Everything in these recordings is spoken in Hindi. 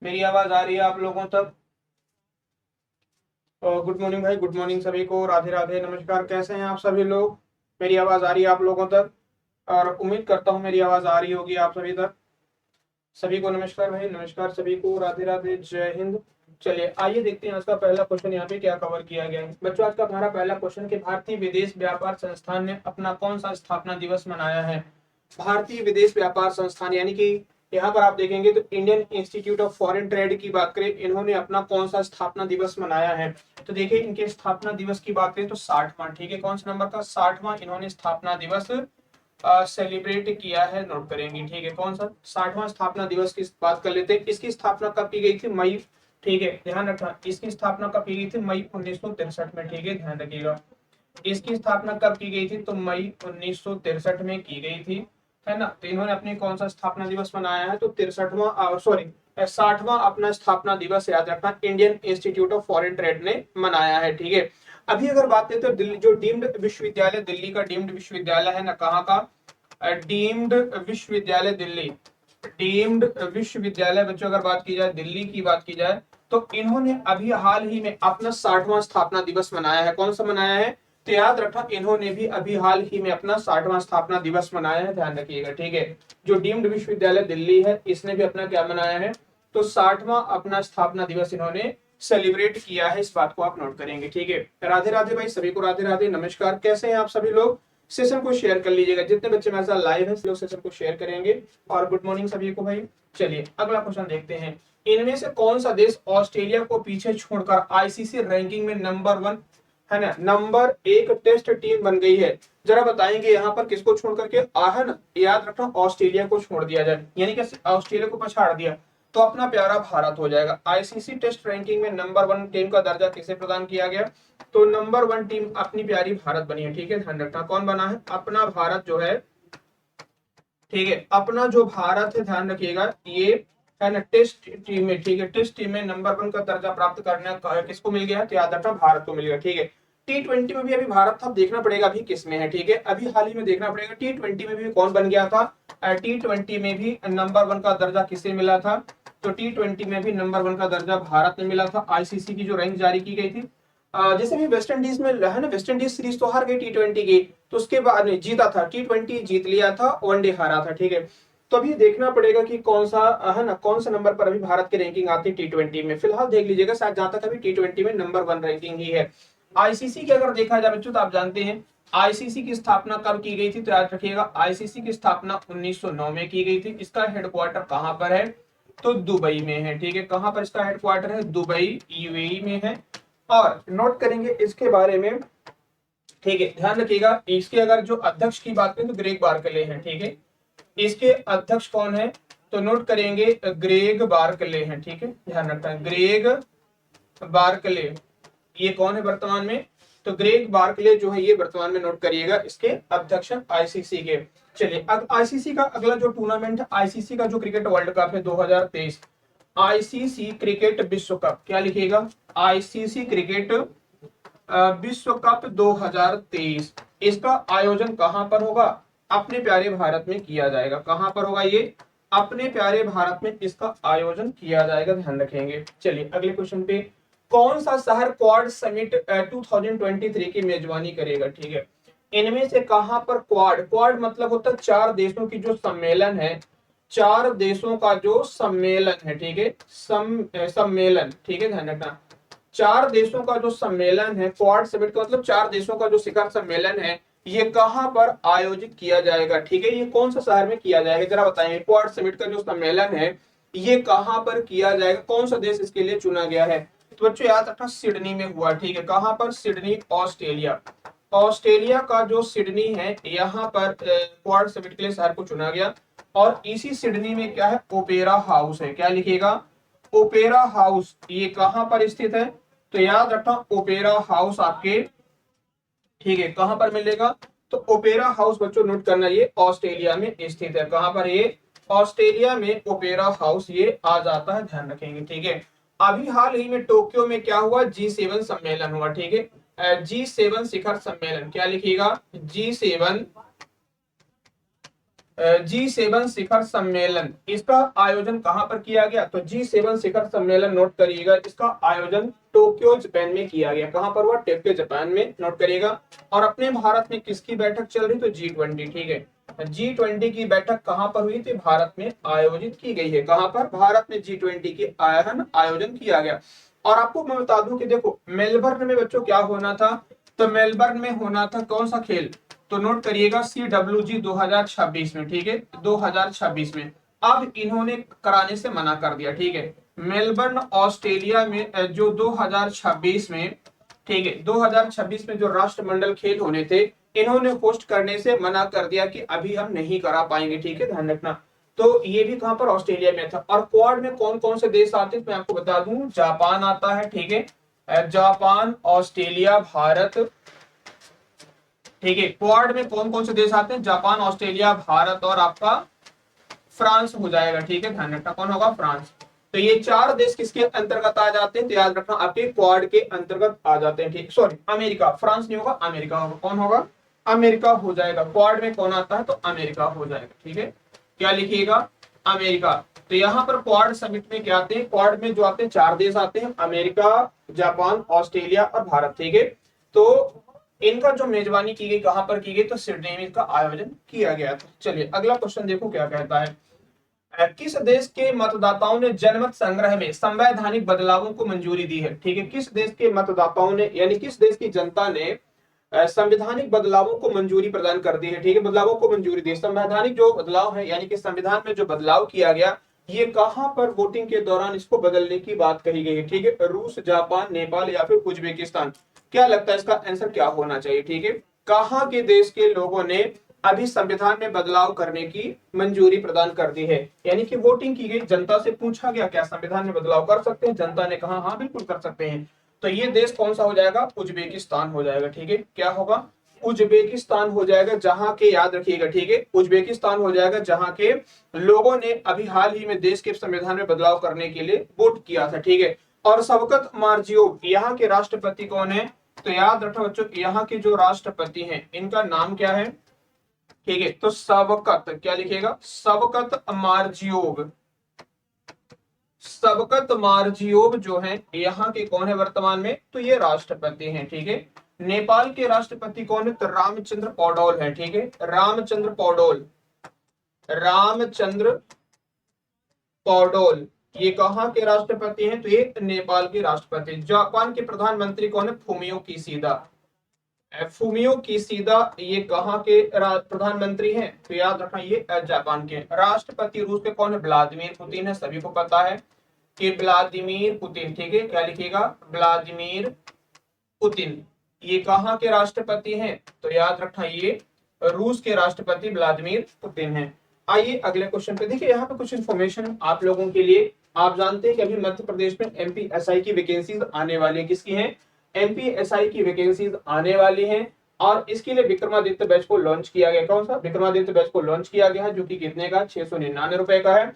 मेरी आवाज आ रही है आप लोगों तक? गुड मॉर्निंग भाई, गुड मॉर्निंग सभी को, राधे राधे, नमस्कार। कैसे हैं आप सभी लोग? मेरी आवाज आ रही है आप लोगों तक? और उम्मीद करता हूँ मेरी आवाज आ रही होगी आप सभी तक। सभी को नमस्कार भाई, नमस्कार सभी को, राधे राधे, जय हिंद। चलिए आइए देखते हैं आज का पहला क्वेश्चन यहाँ पे क्या कवर किया गया है। बच्चों, आज का हमारा पहला क्वेश्चन कि भारतीय विदेश व्यापार संस्थान ने अपना कौन सा स्थापना दिवस मनाया है? भारतीय विदेश व्यापार संस्थान यानी कि यहाँ पर आप देखेंगे तो Indian institute of foreign trade की बात करें, इन्होंने अपना कौन सा स्थापना दिवस मनाया है? तो देखिए इनके स्थापना दिवस की बात करें तो 60वां, ठीक है, कौन सा नंबर का? 60वां इन्होंने स्थापना दिवस सेलिब्रेट किया है, नोट करेंगे, ठीक है। कौन सा? 60वां स्थापना दिवस की बात कर लेते हैं। इसकी स्थापना कब की गई थी? मई, ठीक है, ध्यान रखना, इसकी स्थापना कब की गई थी? मई 1963 में, ठीक है, ध्यान रखिएगा। इसकी स्थापना कब की गई थी? तो मई 1963 में की गई थी, है ना। तो इन्होंने अपने कौन सा स्थापना दिवस मनाया है? तो 63वां, सॉरी 60वां अपना स्थापना दिवस, याद रखना, Indian institute of foreign trade ने मनाया है, ठीक है। अभी अगर बात करें तो दिल्ली जो डीम्ड विश्वविद्यालय, दिल्ली का डीम्ड विश्वविद्यालय है ना, कहाँ का? डीम्ड विश्वविद्यालय दिल्ली, डीम्ड विश्वविद्यालय बच्चों, अगर बात की जाए दिल्ली की बात की जाए तो इन्होंने अभी हाल ही में अपना 60वां स्थापना दिवस मनाया है। कौन सा मनाया है? तो याद रखना, इन्होंने भी अभी हाल ही में अपना 60वां स्थापना दिवस मनाया है, ध्यान रखिएगा, ठीक है। जो डीम्ड विश्वविद्यालय दिल्ली है इसने भी अपना क्या मनाया है? तो 60वां अपना स्थापना दिवस इन्होंने सेलिब्रेट किया है, इस बात को आप नोट करेंगे, ठीक है। राधे राधे भाई, सभी को राधे राधे, नमस्कार। कैसे हैं आप सभी लोग? सेशन को शेयर कर लीजिएगा, जितने बच्चे मेरे साथ लाइव हैं लोग सेशन को शेयर करेंगे। और गुड मॉर्निंग सभी को भाई। चलिए अगला क्वेश्चन देखते हैं। इनमें से कौन सा देश ऑस्ट्रेलिया को पीछे छोड़कर आईसीसी रैंकिंग में नंबर 1, है ना, नंबर 1 टेस्ट टीम बन गई है? जरा बताएंगे यहाँ पर किसको छोड़ करके? आहन, याद रखना, ऑस्ट्रेलिया को छोड़ दिया जाए, यानी कि ऑस्ट्रेलिया को पछाड़ दिया तो अपना प्यारा भारत हो जाएगा। आईसीसी टेस्ट रैंकिंग में नंबर 1 टीम का दर्जा किसे प्रदान किया गया? तो नंबर 1 टीम अपनी प्यारी भारत बनी है, ठीक है, ध्यान रखना। कौन बना है? अपना भारत जो है, ठीक है, अपना जो भारत है, ध्यान रखिएगा, ये है ना टेस्ट टीम में, ठीक है, टेस्ट टीम में नंबर 1 का दर्जा प्राप्त करने किसको मिल गया? तो याद रखना, भारत को मिल गया, ठीक है। T20 में भी अभी भारत था, देखना पड़ेगा अभी किस में है, ठीक है, अभी हाल ही में देखना पड़ेगा T20 में भी कौन बन गया था। T20 में भी नंबर 1 का दर्जा किसे मिला था? तो T20 में भी नंबर 1 का दर्जा भारत में मिला था। आईसीसी की जो रैंक जारी की गई थी, जैसे भी वेस्ट इंडीज में है ना, वेस्ट इंडीज सीरीज तो हार गई T20 की, तो उसके बाद नहीं जीता था, T20 जीत लिया था, वनडे हारा था, ठीक है। तो अभी देखना पड़ेगा कि कौन सा है ना, कौन सा नंबर पर अभी भारत की रैंकिंग आती है T20 में। फिलहाल देख लीजिएगा, शायद जहां तक अभी T20 में नंबर 1 रैंकिंग ही है। आईसीसी की अगर देखा जाए बच्चों तो आप जानते हैं आईसीसी की स्थापना कब की गई थी? तो याद रखिएगा, आईसीसी की स्थापना 1909 में की गई थी। इसका हेडक्वार्टर कहां पर है? तो दुबई में है, ठीक है। कहां पर इसका हेडक्वार्टर है? दुबई, यूएई में है। और नोट करेंगे इसके बारे में, ठीक है, ध्यान रखिएगा, इसके अगर जो अध्यक्ष की बात करें तो ग्रेग बार्कले हैं, ठीक है। इसके अध्यक्ष कौन है? तो नोट करेंगे, ग्रेग बार्कले हैं, ठीक है, ध्यान रखना, ग्रेग बार्कले, ये कौन है वर्तमान में? तो ग्रेग बार्कले जो है ये वर्तमान में, नोट करिएगा, इसके अध्यक्ष आईसीसी के। चलिए अब आईसीसी का अगला जो टूर्नामेंट है, आईसीसी का जो क्रिकेट वर्ल्ड कप है 2023, आईसीसी क्रिकेट विश्व कप, क्या लिखिएगा? आईसीसी क्रिकेट विश्व कप 2023, इसका आयोजन कहां पर होगा? अपने प्यारे भारत में किया जाएगा। कहां पर होगा ये? अपने प्यारे भारत में इसका आयोजन किया जाएगा, ध्यान रखेंगे। चलिए अगले क्वेश्चन पे, कौन सा शहर क्वाड समिट 2023 की मेजबानी करेगा? ठीक है, इनमें से कहां पर क्वाड, क्वाड मतलब होता है 4 देशों की जो सम्मेलन है, 4 देशों का जो सम्मेलन है, ठीक है, सम्मेलन, ठीक है, ध्यान रखना, 4 देशों का जो सम्मेलन है, क्वाड समिट का मतलब 4 देशों का जो शिखर सम्मेलन है, ये कहां पर आयोजित किया जाएगा? ठीक है, ये कौन सा शहर में किया जाएगा जरा बताएंगे। क्वाड समिट का जो सम्मेलन है ये कहां पर किया जाएगा? कौन सा देश इसके लिए चुना गया है? तो बच्चों याद रखना, सिडनी में हुआ, ठीक है। कहां पर? Sydney, Australia. ऑस्ट्रेलिया का जो सिडनी है यहाँ पर क्वाड समिट के लिए शहर को चुना गया। और इसी सिडनी में क्या है? ओपेरा हाउस है, क्या लिखिएगा? ओपेरा हाउस, ये कहां पर स्थित है? तो याद रखना, ओपेरा हाउस आपके, ठीक है, कहां पर मिलेगा? तो ओपेरा हाउस बच्चों नोट करना, ये ऑस्ट्रेलिया में स्थित है। कहां पर? ये ऑस्ट्रेलिया में ओपेरा हाउस ये आ जाता है, ध्यान रखेंगे, ठीक है। अभी हाल ही में टोक्यो में क्या हुआ? G7 सम्मेलन हुआ, ठीक है, G7 शिखर सम्मेलन, क्या लिखिएगा? G7 G7 शिखर सम्मेलन, इसका आयोजन कहां पर किया गया? तो G7 शिखर सम्मेलन नोट करिएगा, इसका आयोजन टोक्यो जापान में किया गया। कहां पर हुआ? टोक्यो जापान में, नोट करिएगा। और अपने भारत में किसकी बैठक चल रही? तो G20, ठीक है। G20 की बैठक कहां पर हुई थी? भारत में आयोजित की गई है। कहां पर? भारत में G20 की आयोजन किया गया। और आपको मैं बता दूं कि देखो मेलबर्न में बच्चों क्या होना था? तो मेलबर्न में होना था कौन सा खेल? तो नोट करिएगा CWG 2026 में, ठीक है, 2026 में। अब इन्होंने कराने से मना कर दिया, ठीक है। मेलबर्न ऑस्ट्रेलिया में जो 2026 में, ठीक है, 2026 में जो राष्ट्रमंडल खेल होने थे, इन्होंने होस्ट करने से मना कर दिया कि अभी हम नहीं करा पाएंगे, ठीक है, ध्यान रखना। तो ये भी कहां पर? ऑस्ट्रेलिया में था। और क्वाड में कौन कौन से देश आते हैं? मैं आपको बता दूं, जापान आता है, ठीक है, जापान, ऑस्ट्रेलिया, भारत, ठीक है। क्वाड में कौन कौन से देश आते हैं? जापान, ऑस्ट्रेलिया, भारत और आपका फ्रांस हो जाएगा, ठीक है, ध्यान रखना। कौन होगा? फ्रांस। तो ये 4 देश किसके अंतर्गत आ जाते हैं? तो याद रखना आपके क्वाड के अंतर्गत आ जाते हैं, ठीक। सॉरी, अमेरिका, फ्रांस नहीं होगा, अमेरिका होगा। कौन होगा? अमेरिका हो जाएगा। क्वाड में कौन आता है? तो अमेरिका हो जाएगा, ठीक है। क्या लिखिएगा? अमेरिका। तो यहाँ पर क्वाड समिट में क्या आते हैं? क्वाड में जो आते हैं 4 देश आते हैं, अमेरिका, जापान, ऑस्ट्रेलिया और भारत, ठीक है। तो इनका जो मेजबानी की गई, कहां पर की गई? तो सिडनी में इसका आयोजन किया गया था। चलिए अगला क्वेश्चन देखो क्या कहता है। किस देश के मतदाताओं ने जनमत संग्रह में संवैधानिक बदलावों को मंजूरी दी है? ठीक है, किस देश के मतदाताओं ने, यानी किस देश की जनता ने संवैधानिक बदलावों को मंजूरी प्रदान कर दी है? ठीक है, बदलावों को मंजूरी दी। संवैधानिक जो बदलाव है, यानी कि संविधान में जो बदलाव किया गया, ये कहां पर वोटिंग के दौरान इसको बदलने की बात कही गई है? ठीक है, रूस, जापान, नेपाल या फिर उज्बेकिस्तान। क्या लगता है इसका आंसर क्या होना चाहिए? ठीक है, कहां के देश के लोगों ने अभी संविधान में बदलाव करने की मंजूरी प्रदान कर दी है? यानी कि वोटिंग की गई, जनता से पूछा गया क्या संविधान में बदलाव कर सकते हैं? जनता ने कहा हाँ बिल्कुल कर सकते हैं। तो ये देश कौन सा हो जाएगा? उज्बेकिस्तान हो जाएगा, ठीक है। क्या होगा? उज्बेकिस्तान हो जाएगा, जहां के, याद रखिएगा, ठीक है, उज्बेकिस्तान हो जाएगा जहां के लोगों ने अभी हाल ही में देश के संविधान में बदलाव करने के लिए वोट किया था, ठीक है। और शवकत मार्जियोव यहाँ के राष्ट्रपति कौन है? तो याद रखना बच्चों, यहाँ के जो राष्ट्रपति हैं इनका नाम क्या है? ठीक है, तो शवकत, क्या लिखिएगा? शवकत मार्जियोव। शवकत मार्जियोव जो है यहाँ के कौन है वर्तमान में? तो ये राष्ट्रपति हैं, ठीक है। नेपाल के राष्ट्रपति कौन है? तो रामचंद्र पौडोल है, ठीक है, रामचंद्र पौडोल, रामचंद्र पौडोल। ये कहाँ के राष्ट्रपति हैं? तो ये नेपाल के राष्ट्रपति। जापान के प्रधानमंत्री कौन है? Fumio Kishida. फुमियो किशिदा ये कहाँ के प्रधानमंत्री हैं? तो याद रखना ये जापान के। राष्ट्रपति रूस के कौन है? व्लादिमीर पुतिन है, सभी को पता है कि व्लादिमीर पुतिन, ठीक है, क्या लिखिएगा? Vladimir Putin. ये कहाँ के राष्ट्रपति हैं? तो याद रखना ये रूस के राष्ट्रपति व्लादिमीर पुतिन हैं। आइए अगले क्वेश्चन पे। देखिए यहाँ पे कुछ इन्फॉर्मेशन आप लोगों के लिए। आप जानते हैं कि अभी मध्य प्रदेश में एमपीएसआई की वैकेंसीज आने वाली है। किसकी हैं? एमपीएसआई की वैकेंसीज आने वाली हैं। और इसके लिए विक्रमादित्य बैच को लॉन्च किया गया। कौन सा? विक्रमादित्य बैच को लॉन्च किया गया है, जो कि कितने का? 699 रुपए का है।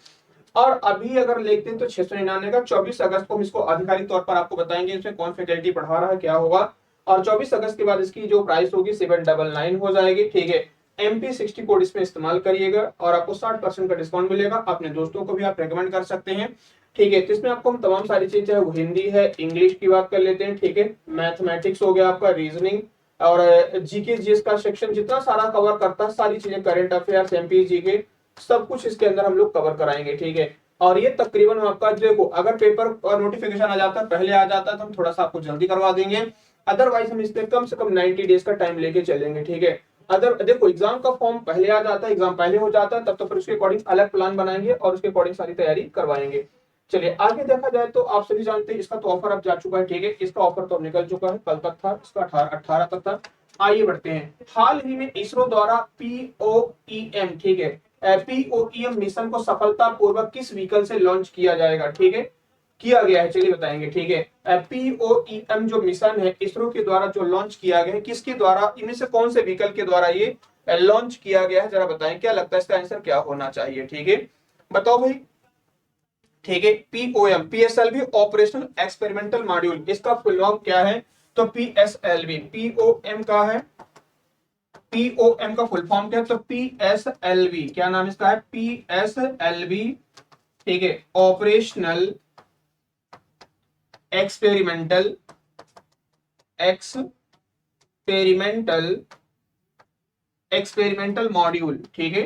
और अभी अगर लेते हैं तो 699 का 24 अगस्त को हम इसको आधिकारिक तौर पर आपको बताएंगे इसमें कौन फैकल्टी पढ़ा रहा है, क्या होगा। और 24 अगस्त के बाद इसकी जो प्राइस होगी 799 हो जाएगी, ठीक है। MP60 कोड इसमें इस्तेमाल करिएगा और आपको 60% का डिस्काउंट मिलेगा। अपने दोस्तों को भी आप रेकमेंड कर सकते हैं, ठीक है। तो इसमें आपको हम तमाम सारी चीजें, चाहे वो हिंदी है, इंग्लिश की बात कर लेते हैं, ठीक है, मैथमेटिक्स हो गया आपका, रीजनिंग और जीके जीएस का सेक्शन जितना सारा कवर करता है, सारी चीजें, करंट अफेयर्स, एमपी जीके, सब कुछ इसके अंदर हम लोग कवर कराएंगे, ठीक है। और ये तकरीबन आपका देखो, अगर पेपर और नोटिफिकेशन आ जाता है, पहले आ जाता है, तो हम थोड़ा सा आपको जल्दी करवा देंगे। अदरवाइज हम इस पे कम से कम 90 डेज का टाइम लेके चलेंगे, ठीक है। अदर देखो, एग्जाम का फॉर्म पहले आ जाता है, एग्जाम पहले हो जाता है, तब तो फिर उसके अकॉर्डिंग अलग प्लान बनाएंगे और उसके अकॉर्डिंग सारी तैयारी करवाएंगे। चलिए आगे देखा जाए तो आप सभी जानते हैं इसका तो ऑफर अब जा चुका है, ठीक है। इसका ऑफर तो निकल चुका है, कल तक था इसका, 18 तक था। आइए बढ़ते हैं। हाल ही में इसरो द्वारा POEM, ठीक है, POEM मिशन को सफलतापूर्वक किस व्हीकल से लॉन्च किया जाएगा? ठीक है, किया गया है, चलिए बताएंगे, ठीक है। POEM जो मिशन है इसरो के द्वारा जो लॉन्च किया गया है, किसके द्वारा, इनमें से कौन से व्हीकल के द्वारा ये लॉन्च किया गया है? जरा बताएं, क्या लगता है इसका आंसर क्या होना चाहिए? ठीक है, बताओ भाई। ठीक है, POM, PSLV operational experimental module, इसका फुल फॉर्म क्या है? तो PSLV, POM का है POM का फुल फॉर्म क्या है? तो PSLV, क्या नाम इसका है? PSLV, ठीक है, ऑपरेशनल एक्सपेरिमेंटल एक्सपेरिमेंटल मॉड्यूल, ठीक है,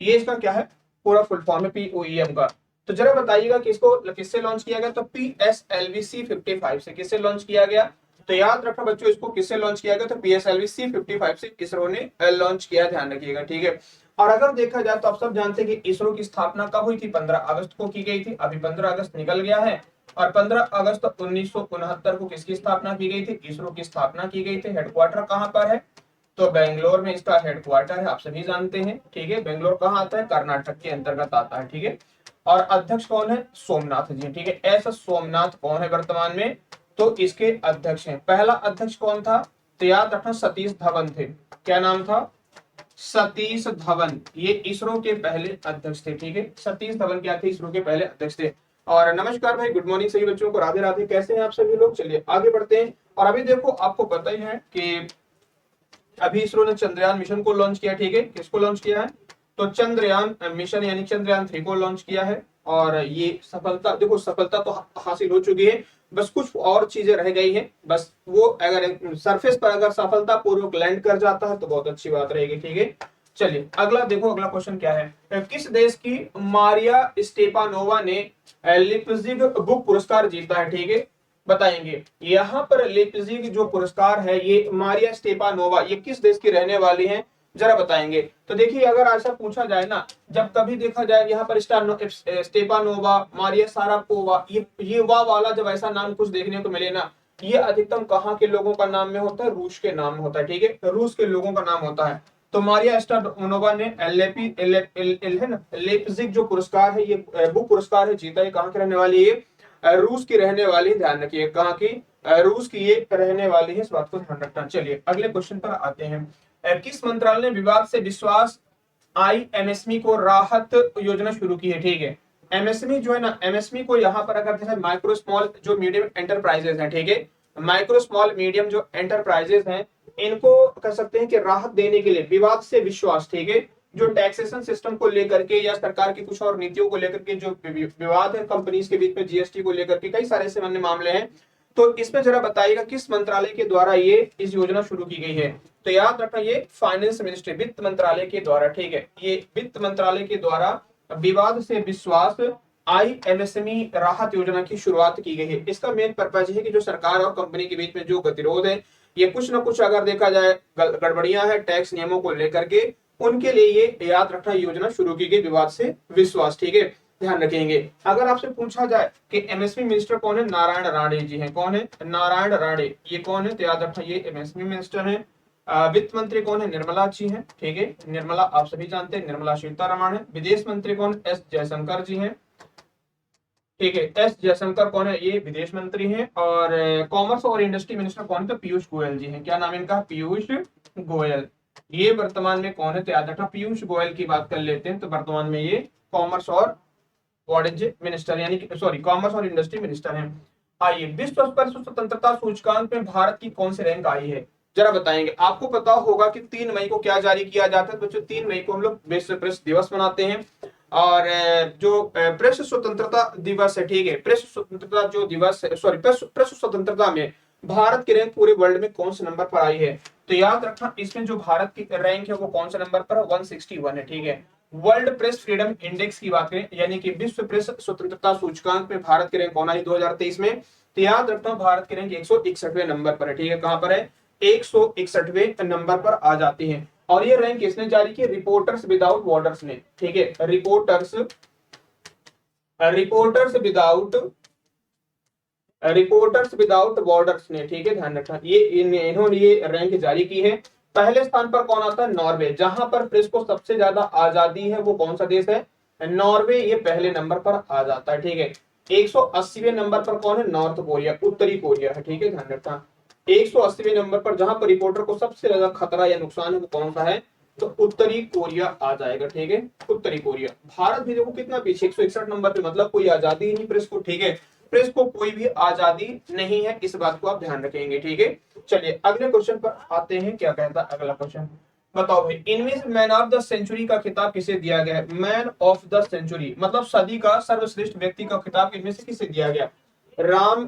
ये इसका क्या है? पूरा फुल फॉर्म है POEM का। तो जरा बताइएगा कि इसको किससे लॉन्च किया गया? तो PSLV C55 से। किससे लॉन्च किया गया? तो याद रखना बच्चों, इसको किससे लॉन्च किया गया? तो PSLV C55 से इसरो ने लॉन्च किया, ध्यान रखिएगा, ठीक है। और अगर देखा जाए तो आप सब जानते हैं कि इसरो की स्थापना कब हुई थी? 15 अगस्त को की गई थी। अभी 15 अगस्त निकल गया है, और 15 अगस्त 1969 को किसकी स्थापना की गई थी? इसरो की स्थापना की गई थी। हेडक्वार्टर कहाँ पर है? तो बेंगलोर में इसका हेडक्वार्टर है, आप सभी जानते हैं, ठीक है। बेंगलोर कहाँ आता है? कर्नाटक के अंतर्गत आता है, ठीक है। और अध्यक्ष कौन है? सोमनाथ जी, ठीक है। ऐसा सोमनाथ कौन है वर्तमान में? तो इसके अध्यक्ष हैं। पहला अध्यक्ष कौन था? तो याद रखना सतीश धवन थे। क्या नाम था? सतीश धवन, ये इसरो के पहले अध्यक्ष थे, ठीक है। सतीश धवन क्या थे? इसरो के पहले अध्यक्ष थे। और नमस्कार भाई, गुड मॉर्निंग सभी बच्चों को, राधे राधे, कैसे हैं आप सभी लोग? चलिए आगे बढ़ते हैं। और अभी देखो, आपको पता ही है कि अभी इसरो ने चंद्रयान मिशन को लॉन्च किया, ठीक है। किसको लॉन्च किया है? तो चंद्रयान मिशन यानी चंद्रयान 3 को लॉन्च किया है। और ये सफलता, देखो सफलता तो हासिल हो चुकी है, बस कुछ और चीजें रह गई हैं। बस वो अगर सरफेस पर अगर सफलता पूर्वक लैंड कर जाता है तो बहुत अच्छी बात रहेगी, ठीक है। चलिए अगला देखो, अगला क्वेश्चन क्या है? किस देश की मारिया स्टेपानोवा ने लिप्जिग बुक पुरस्कार जीता है, ठीक है। बताएंगे। यहाँ पर लिप्जिग जो पुरस्कार है, ये मारिया स्टेपानोवा, ये किस देश की रहने वाली हैं? जरा बताएंगे। तो देखिए, अगर ऐसा पूछा जाए ना, जब कभी देखा जाए यहाँ पर स्टेपानोवा, मारिया सारापोवा, ये वाह वाला जब ऐसा नाम कुछ देखने को मिले ना, ये अधिकतम कहाँ के लोगों का नाम में होता है? रूस के नाम में होता है, ठीक है। रूस के लोगों का नाम होता है। तो मारिया स्टेपानोवा ने लेप्जिग जो पुरस्कार है, ये बुक पुरस्कार है, जीता है। कहाँ के रहने वाली है? रूस की रहने वाली, ध्यान रखिए, कहाँ की? रूस की ये रहने वाली है, इस बात को ध्यान रखना। चलिए अगले क्वेश्चन पर आते हैं। किस मंत्रालय ने विवाद से विश्वास IMSME को राहत योजना शुरू की है, ठीक है। एमएसएमई जो है ना, एमएसएमई को यहाँ पर अगर जैसे माइक्रो स्मॉल जो मीडियम एंटरप्राइजेस हैं, ठीक है, माइक्रो स्मॉल मीडियम जो एंटरप्राइजेस हैं, इनको कह सकते हैं कि राहत देने के लिए विवाद से विश्वास, ठीक है, जो टैक्सेशन सिस्टम को लेकर के या सरकार की कुछ और नीतियों को लेकर के जो विवाद है कंपनीज के बीच में, GST को लेकर के कई सारे ऐसे अन्य मामले हैं। तो इसमें जरा बताइएगा किस मंत्रालय के द्वारा ये इस योजना शुरू की गई है? तो याद रखना, ये फाइनेंस मिनिस्ट्री, वित्त मंत्रालय के द्वारा, ठीक है, ये वित्त मंत्रालय के द्वारा विवाद से विश्वास IMSME राहत योजना की शुरुआत की गई है। इसका मेन पर्पज है कि जो सरकार और कंपनी के बीच में जो गतिरोध है, ये कुछ ना कुछ अगर देखा जाए गड़बड़ियां है टैक्स नियमों को लेकर के, उनके लिए ये याद रखना योजना शुरू की गई, विवाद से विश्वास, ठीक है, ध्यान रखेंगे। अगर आपसे पूछा जाए कि MSME मिनिस्टर कौन है? नारायण राणे जी हैं। कौन है? नारायण राणे, ये कौन है? तो याद रखना, ये MSME मिनिस्टर है। वित्त मंत्री कौन है? निर्मला जी हैं, ठीक है, निर्मला आप सभी जानते हैं, निर्मला सीतारमण है। विदेश मंत्री कौन? S जयशंकर जी हैं, ठीक है। S जयशंकर कौन है? ये विदेश मंत्री हैं। और कॉमर्स और इंडस्ट्री मिनिस्टर कौन है? तो पीयूष गोयल जी हैं। क्या नाम है इनका? पीयूष गोयल। ये वर्तमान में कौन है? तो याद रखना, पीयूष गोयल की बात कर लेते हैं, तो वर्तमान में ये कॉमर्स और वाणिज्य मिनिस्टर यानी सॉरी कॉमर्स और इंडस्ट्री मिनिस्टर हैं। आइए, विश्व स्पर्श स्वतंत्रता सूचकांक में भारत की कौन सी रैंक आई है? जरा बताएंगे। आपको पता होगा कि 3 मई को क्या जारी किया जाता है बच्चों? 3 मई को हम लोग विश्व प्रेस दिवस मनाते हैं। और जो प्रेस स्वतंत्रता दिवस है, ठीक है, प्रेस स्वतंत्रता जो दिवस है, सॉरी प्रेस स्वतंत्रता में भारत की रैंक पूरे वर्ल्ड में कौन से नंबर पर आई है? तो याद रखना, इसमें जो भारत की रैंक है वो कौन से नंबर पर है? 161 है, ठीक है। वर्ल्ड प्रेस फ्रीडम इंडेक्स की बात करें, यानी कि विश्व प्रेस स्वतंत्रता सूचकांक में भारत की रैंक कौन आई 2023 में? तो याद रखना, भारत की रैंक 161वें नंबर पर है, ठीक है। कहां पर है? 161वें नंबर पर आ जाती है। और ये रैंक किसने जारी की? रिपोर्टर्स विदाउट बॉर्डर्स ने, ठीक है, रिपोर्टर्स विदाउट बॉर्डर्स ने, ठीक है, ध्यान रखना, ये इन्होंने ये रैंक जारी की है। पहले स्थान पर कौन आता है? नॉर्वे। जहां पर प्रेस को सबसे ज्यादा आजादी है वो कौन सा देश है? नॉर्वे, ये पहले नंबर पर आ जाता है, ठीक है। 180वें नंबर पर कौन है? नॉर्थ कोरिया, उत्तरी कोरिया है, ठीक है, ध्यान रखना। 180वें नंबर पर जहां पर रिपोर्टर को सबसे ज्यादा खतरा या नुकसान है वो कौन सा है? तो उत्तरी कोरिया आ जाएगा, ठीक है, उत्तरी कोरिया। भारत भी देखो कितना पीछे, 161 नंबर पे, मतलब कोई आजादी ही नहीं प्रेस को, ठीक है। प्रेस को कोई भी आजादी नहीं है, इस बात को आप ध्यान रखेंगे। ठीक है, चलिए अगले क्वेश्चन पर आते हैं। क्या कहता है अगला क्वेश्चन, बताओ भाई, इनमें से मैन ऑफ द सेंचुरी का खिताब किसे दिया गया है? मैन ऑफ द सेंचुरी मतलब सदी का सर्वश्रेष्ठ व्यक्ति का खिताब इनमें से किसे दिया गया? राम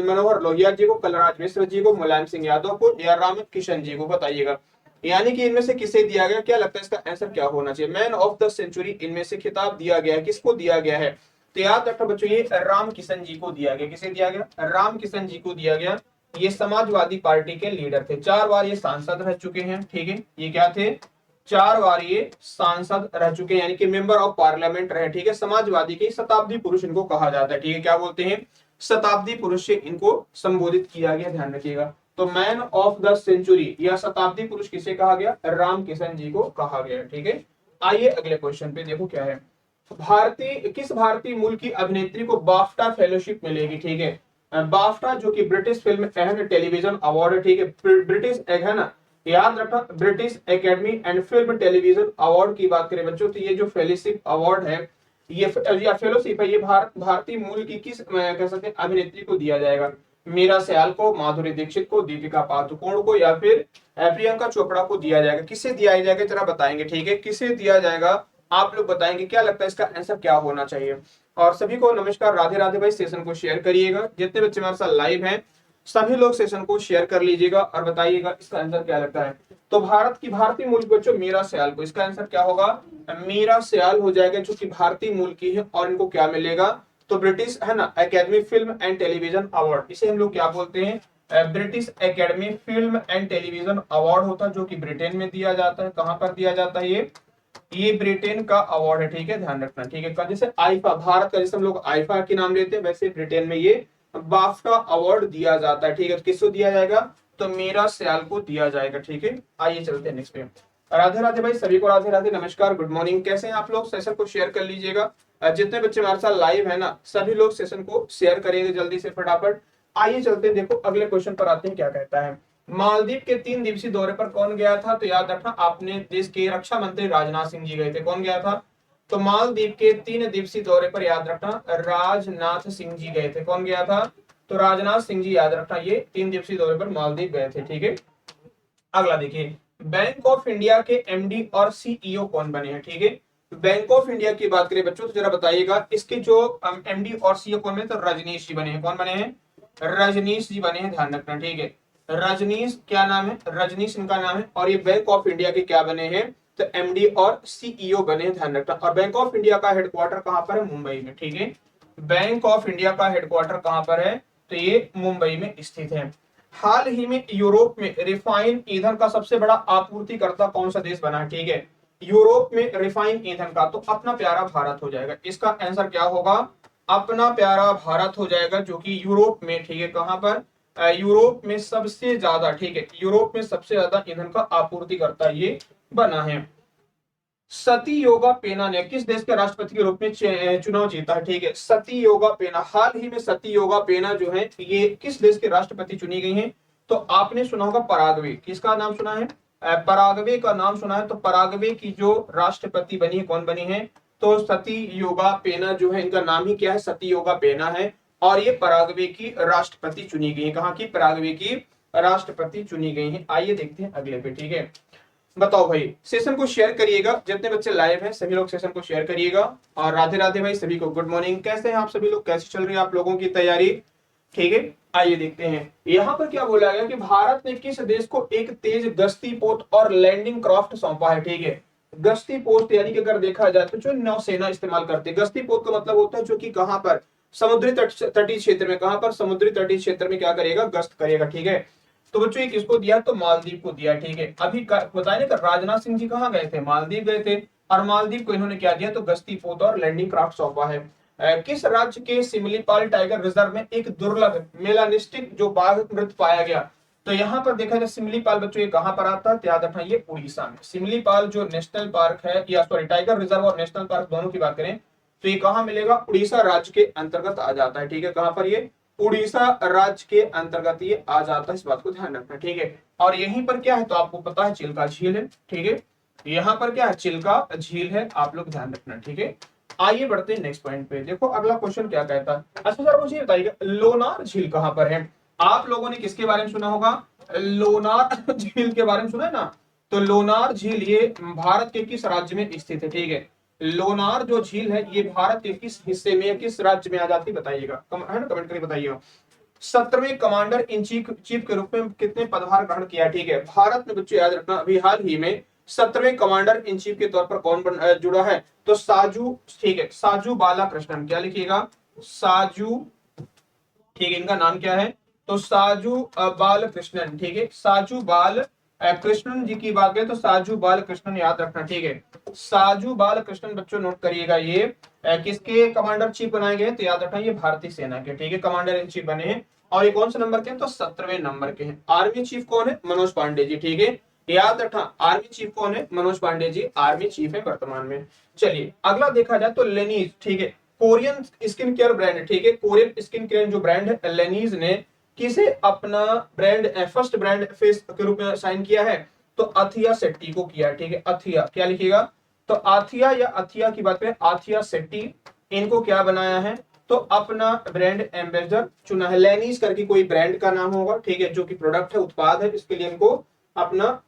मनोहर लोहिया जी को, कलराज मिश्र जी को, मुलायम सिंह यादव को, या राम किशन जी को? बताइएगा, यानी कि इनमें से किसे दिया गया? क्या लगता है इसका आंसर क्या होना चाहिए? मैन ऑफ द सेंचुरी इनमें से खिताब दिया गया है, किसको दिया गया है? तो याद रखो बच्चों, ये राम किशन जी को दिया गया। किसे दिया गया? राम किशन जी को दिया गया। ये समाजवादी पार्टी के लीडर थे, 4 बार ये सांसद रह चुके हैं। ठीक है, ये क्या थे? 4 बार ये सांसद रह चुके हैं, यानी कि मेंबर ऑफ पार्लियामेंट रहे। ठीक है, समाजवादी के शताब्दी पुरुष इनको कहा जाता है। ठीक है, क्या बोलते हैं? शताब्दी पुरुष से इनको संबोधित किया गया, ध्यान रखिएगा। तो मैन ऑफ द सेंचुरी या शताब्दी पुरुष किसे कहा गया? राम किशन जी को कहा गया। ठीक है, आइए अगले क्वेश्चन पे देखो क्या है। किस भारतीय मूल की अभिनेत्री को बाफ्टा फेलोशिप मिलेगी? ठीक है, बाफ्टा जो कि British film and television award है। ठीक है, ब्रिटिश एक है ना, याद रखना, British academy and film television award की बात करें बच्चों, तो ये जो फेलोशिप अवार्ड है, ये या फेलोशिप है, ये भारतीय मूल की किस कह सकते हैं अभिनेत्री को दिया जाएगा? मीरा सयाल को, माधुरी दीक्षित को, दीपिका पादुकोण को, या फिर प्रियंका चोपड़ा को दिया जाएगा? किसे दिया जाएगा जरा बताएंगे। ठीक है, किसे दिया जाएगा आप लोग बताएंगे। क्या लगता है इसका आंसर क्या होना चाहिए? और सभी को नमस्कार, राधे राधे भाई। सेशन को शेयर करिएगा, जितने बच्चे हमारे साथ लाइव हैं सभी लोग सेशन को शेयर कर लीजिएगा और बताइएगा इसका आंसर क्या लगता है। तो भारत की भारतीय मूल बच्चों मीरा सयाल को, इसका आंसर क्या होगा? मीरा सयाल हो जाएगा, जो कि भारतीय मूल की है। और इनको क्या मिलेगा? तो ब्रिटिश है ना academy film and television award, इसे हम लोग क्या बोलते हैं? British academy film and television award होता है, जो कि ब्रिटेन में दिया जाता है। कहां पर दिया जाता है? ये ब्रिटेन का अवार्ड है। ठीक है, ध्यान रखना। ठीक है, जैसे आईफा भारत का, जैसे हम लोग आईफा के नाम लेते हैं, वैसे ब्रिटेन में ये बाफ्टा अवार्ड दिया जाता है। ठीक है, किसको दिया जाएगा? तो मीरा सयाल को दिया जाएगा। ठीक है, आइए चलते हैं नेक्स्ट पे। राधे राधे भाई, सभी को राधे राधे, नमस्कार, गुड मॉर्निंग। कैसे हैं आप लोग? सेशन को शेयर कर लीजिएगा, जितने बच्चे हमारे साथ लाइव है ना सभी लोग सेशन को शेयर करेंगे जल्दी से फटाफट। आइए चलते हैं, देखो अगले क्वेश्चन पर आते हैं। क्या कहता है? मालदीव के 3 दिवसीय दौरे पर कौन गया था? तो याद रखना, आपने देश के रक्षा मंत्री राजनाथ सिंह जी गए थे। कौन गया था? तो मालदीव के 3 दिवसीय दौरे पर याद रखना राजनाथ सिंह जी गए थे। कौन गया था? तो राजनाथ सिंह जी, याद रखना, ये 3 दिवसीय दौरे पर मालदीव गए थे। ठीक है, अगला देखिए, बैंक ऑफ इंडिया के एमडी और सीईओ कौन बने हैं? ठीक है, बैंक ऑफ इंडिया की बात करें बच्चों तो जरा बताइएगा, इसके जो एमडी और सीईओ कौन बने? तो रजनीश जी बने हैं। कौन बने हैं? रजनीश जी बने हैं, ध्यान रखना। ठीक है, रजनीश क्या नाम है? रजनीश इनका नाम है। और ये बैंक ऑफ इंडिया के क्या बने हैं? तो एमडी और सीईओ बने हैं, ध्यान रखना। और बैंक ऑफ इंडिया का हेडक्वार्टर कहां पर है? मुंबई में। ठीक है, बैंक ऑफ इंडिया का हेडक्वार्टर कहां पर है? तो ये मुंबई में स्थित है। हाल ही में यूरोप में रिफाइन ईंधन का सबसे बड़ा आपूर्तिकर्ता कौन सा देश बना? ठीक है, यूरोप में रिफाइन ईंधन का, तो अपना प्यारा भारत हो जाएगा। इसका आंसर क्या होगा? अपना प्यारा भारत हो जाएगा, जो कि यूरोप में। ठीक है, कहां पर? यूरोप में सबसे ज्यादा। ठीक है, यूरोप में सबसे ज्यादा ईंधन का आपूर्तिकर्ता ये बना है। सती योगा पेना ने किस देश के राष्ट्रपति के रूप में चुनाव जीता है? ठीक है, सती योगा पेना, हाल ही में सती योगा पेना जो है ये किस देश के राष्ट्रपति चुनी गई हैं? तो आपने सुना होगा पराग्वे। किसका नाम सुना है? पराग्वे का नाम सुना है। तो पराग्वे की जो राष्ट्रपति बनी है, कौन बनी है? तो सती योगा पेना जो है, इनका नाम ही क्या है? सती योगा पेना है। और ये पराग्वे की राष्ट्रपति चुनी गई है। कहाँ की? पराग्वे की राष्ट्रपति चुनी गई है। आइए देखते हैं अगले पे। ठीक है, बताओ भाई, सेशन को शेयर करिएगा, जितने बच्चे लाइव हैं सभी लोग सेशन को शेयर करिएगा। और राधे राधे भाई, सभी को गुड मॉर्निंग। कैसे हैं आप सभी लोग? कैसी चल रही है आप लोगों की तैयारी? ठीक है, आइए देखते हैं यहाँ पर क्या बोला गया कि भारत ने किस देश को एक तेज गश्ती पोत और लैंडिंग क्राफ्ट सौंपा है? ठीक है, गश्ती पोत यानी कि अगर देखा जाए तो जो नौसेना इस्तेमाल करती है। गश्ती पोत का मतलब होता है जो कि कहां पर? समुद्री तटीय क्षेत्र में। कहां पर? समुद्री तटीय क्षेत्र में क्या करेगा? गश्त करेगा। ठीक है, तो बच्चों ये किसको दिया? तो मालदीव को दिया। ठीक है, अभी बताया ना राजनाथ सिंह जी कहाँ गए थे? मालदीव गए थे। और मालदीव को इन्होंने क्या दिया? तो गश्ती पोत और लैंडिंग क्राफ्ट सौंपा है। किस राज्य के सिमलीपाल टाइगर रिजर्व में एक दुर्लभ मेलानिस्टिक जो बाघ मृत पाया गया? तो यहाँ पर देखा जाए सिमलीपाल बच्चों ये कहाँ पर आता है? याद रखना, ये उड़ीसा में। सिमलीपाल जो नेशनल पार्क है, या सॉरी टाइगर रिजर्व और नेशनल पार्क दोनों की बात करें तो ये कहाँ मिलेगा? उड़ीसा राज्य के अंतर्गत आ जाता है। ठीक है, कहाँ पर? ये उड़ीसा राज्य के अंतर्गत ये आ जाता है, इस बात को ध्यान रखना। ठीक है, और यहीं पर क्या है? तो आपको पता है चिल्का झील है। ठीक है, यहाँ पर क्या है? चिल्का झील है, आप लोग ध्यान रखना। ठीक है, आइए बढ़ते हैं नेक्स्ट पॉइंट पे। देखो अगला क्वेश्चन क्या कहता है। अच्छा सर मुझे बताइएगा लोनार झील कहां पर है। आप लोगों ने किसके बारे में सुना होगा, लोनार झील के बारे में सुना है ना। तो लोनार झील ये भारत के किस राज्य में स्थित है, ठीक है। लोनार जो झील है ये भारत के किस हिस्से में, किस राज्य में आ जाती है बताइएगा, है ना, कमेंट करके बताइएगा। 17वें कमांडर इन चीफ के रूप में कितने पदभार ग्रहण किया, ठीक है। भारत में बच्चों याद रखना अभी हाल ही में 17वें कमांडर इन चीफ के तौर पर कौन जुड़ा है, तो साजू, ठीक है, साजू बालाकृष्णन। क्या लिखिएगा, साजू, ठीक है, इनका नाम क्या है, तो साजू बालकृष्णन, ठीक है, साजू बाल कृष्णन जी की बात करें तो साजू बालकृष्णन याद रखना, ठीक है। साजू बालकृष्णन बच्चों नोट करिएगा, ये किसके कमांडर चीफ बनाए गए, तो याद रखना ये भारतीय सेना के, ठीक है, कमांडर इन चीफ बने हैं। और ये कौन से नंबर के हैं, तो 17वें नंबर के हैं। आर्मी चीफ कौन है, मनोज पांडे जी, ठीक है, याद रखना आर्मी चीफ कौन है, मनोज पांडे जी आर्मी चीफ है वर्तमान में। चलिए अगला देखा जाए तो लेनीज, ठीक है, कोरियन स्किन केयर ब्रांड, ठीक है, कोरियन स्किन केयर जो ब्रांड है लेनीज ने किसे अपना ब्रांड फर्स्ट ब्रांड फेस के रूप में साइन किया है, तो अथिया शेट्टी को किया, ठीक है। अथिया क्या लिखिएगा, तो आथिया या अथिया की बात करें, आथिया शेट्टी, इनको क्या बनाया है, तो अपना ब्रांड एम्बेसडर चुना है। लेनीज करके कोई ब्रांड का नाम होगा, ठीक है, जो कि प्रोडक्ट है, उत्पाद है, इसके लिए इनको अपना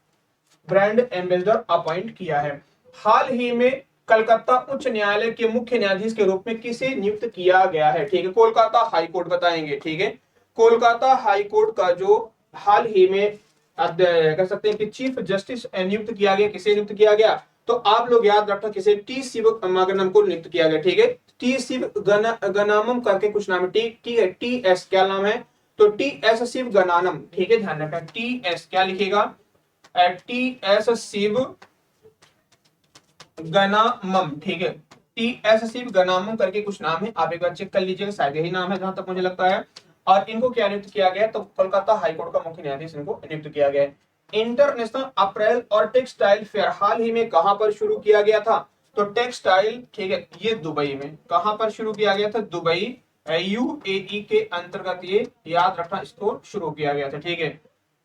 ब्रांड एम्बेसडर अपॉइंट किया है। हाल ही में कलकत्ता उच्च न्यायालय के मुख्य न्यायाधीश के रूप में किसे नियुक्त किया गया है, ठीक है, कोलकाता हाई कोर्ट बताएंगे, ठीक है, कोलकाता हाई कोर्ट का जो हाल ही में कह सकते हैं कि चीफ जस्टिस नियुक्त किया गया, किसे नियुक्त किया गया, तो आप लोग याद रखना किसे, टी शिवगनम को नियुक्त किया गया, ठीक है। टी शिवगनामम करके कुछ नाम है, टी है, टी एस क्या नाम है, तो टी एस शिवगनानम, ठीक है, ध्यान रखना टी एस क्या लिखेगा, टी एस शिव गनामम, ठीक है, टी एस शिव गनामम करके कुछ नाम है, आप एक बार चेक कर लीजिएगा, शायद यही नाम है जहां तक मुझे लगता है। और इनको क्या नियुक्त किया गया, तो कोलकाता हाईकोर्ट का मुख्य न्यायाधीश इनको नियुक्त किया गया है। इंटरनेशनल अप्रैल और टेक्सटाइल फेयर हाल ही में कहां पर शुरू किया गया था, तो टेक्सटाइल, ठीक है, ये दुबई में, कहां पर शुरू किया गया था, दुबई, यूएई के अंतर्गत ये याद रखना इसको शुरू किया गया था, ठीक है।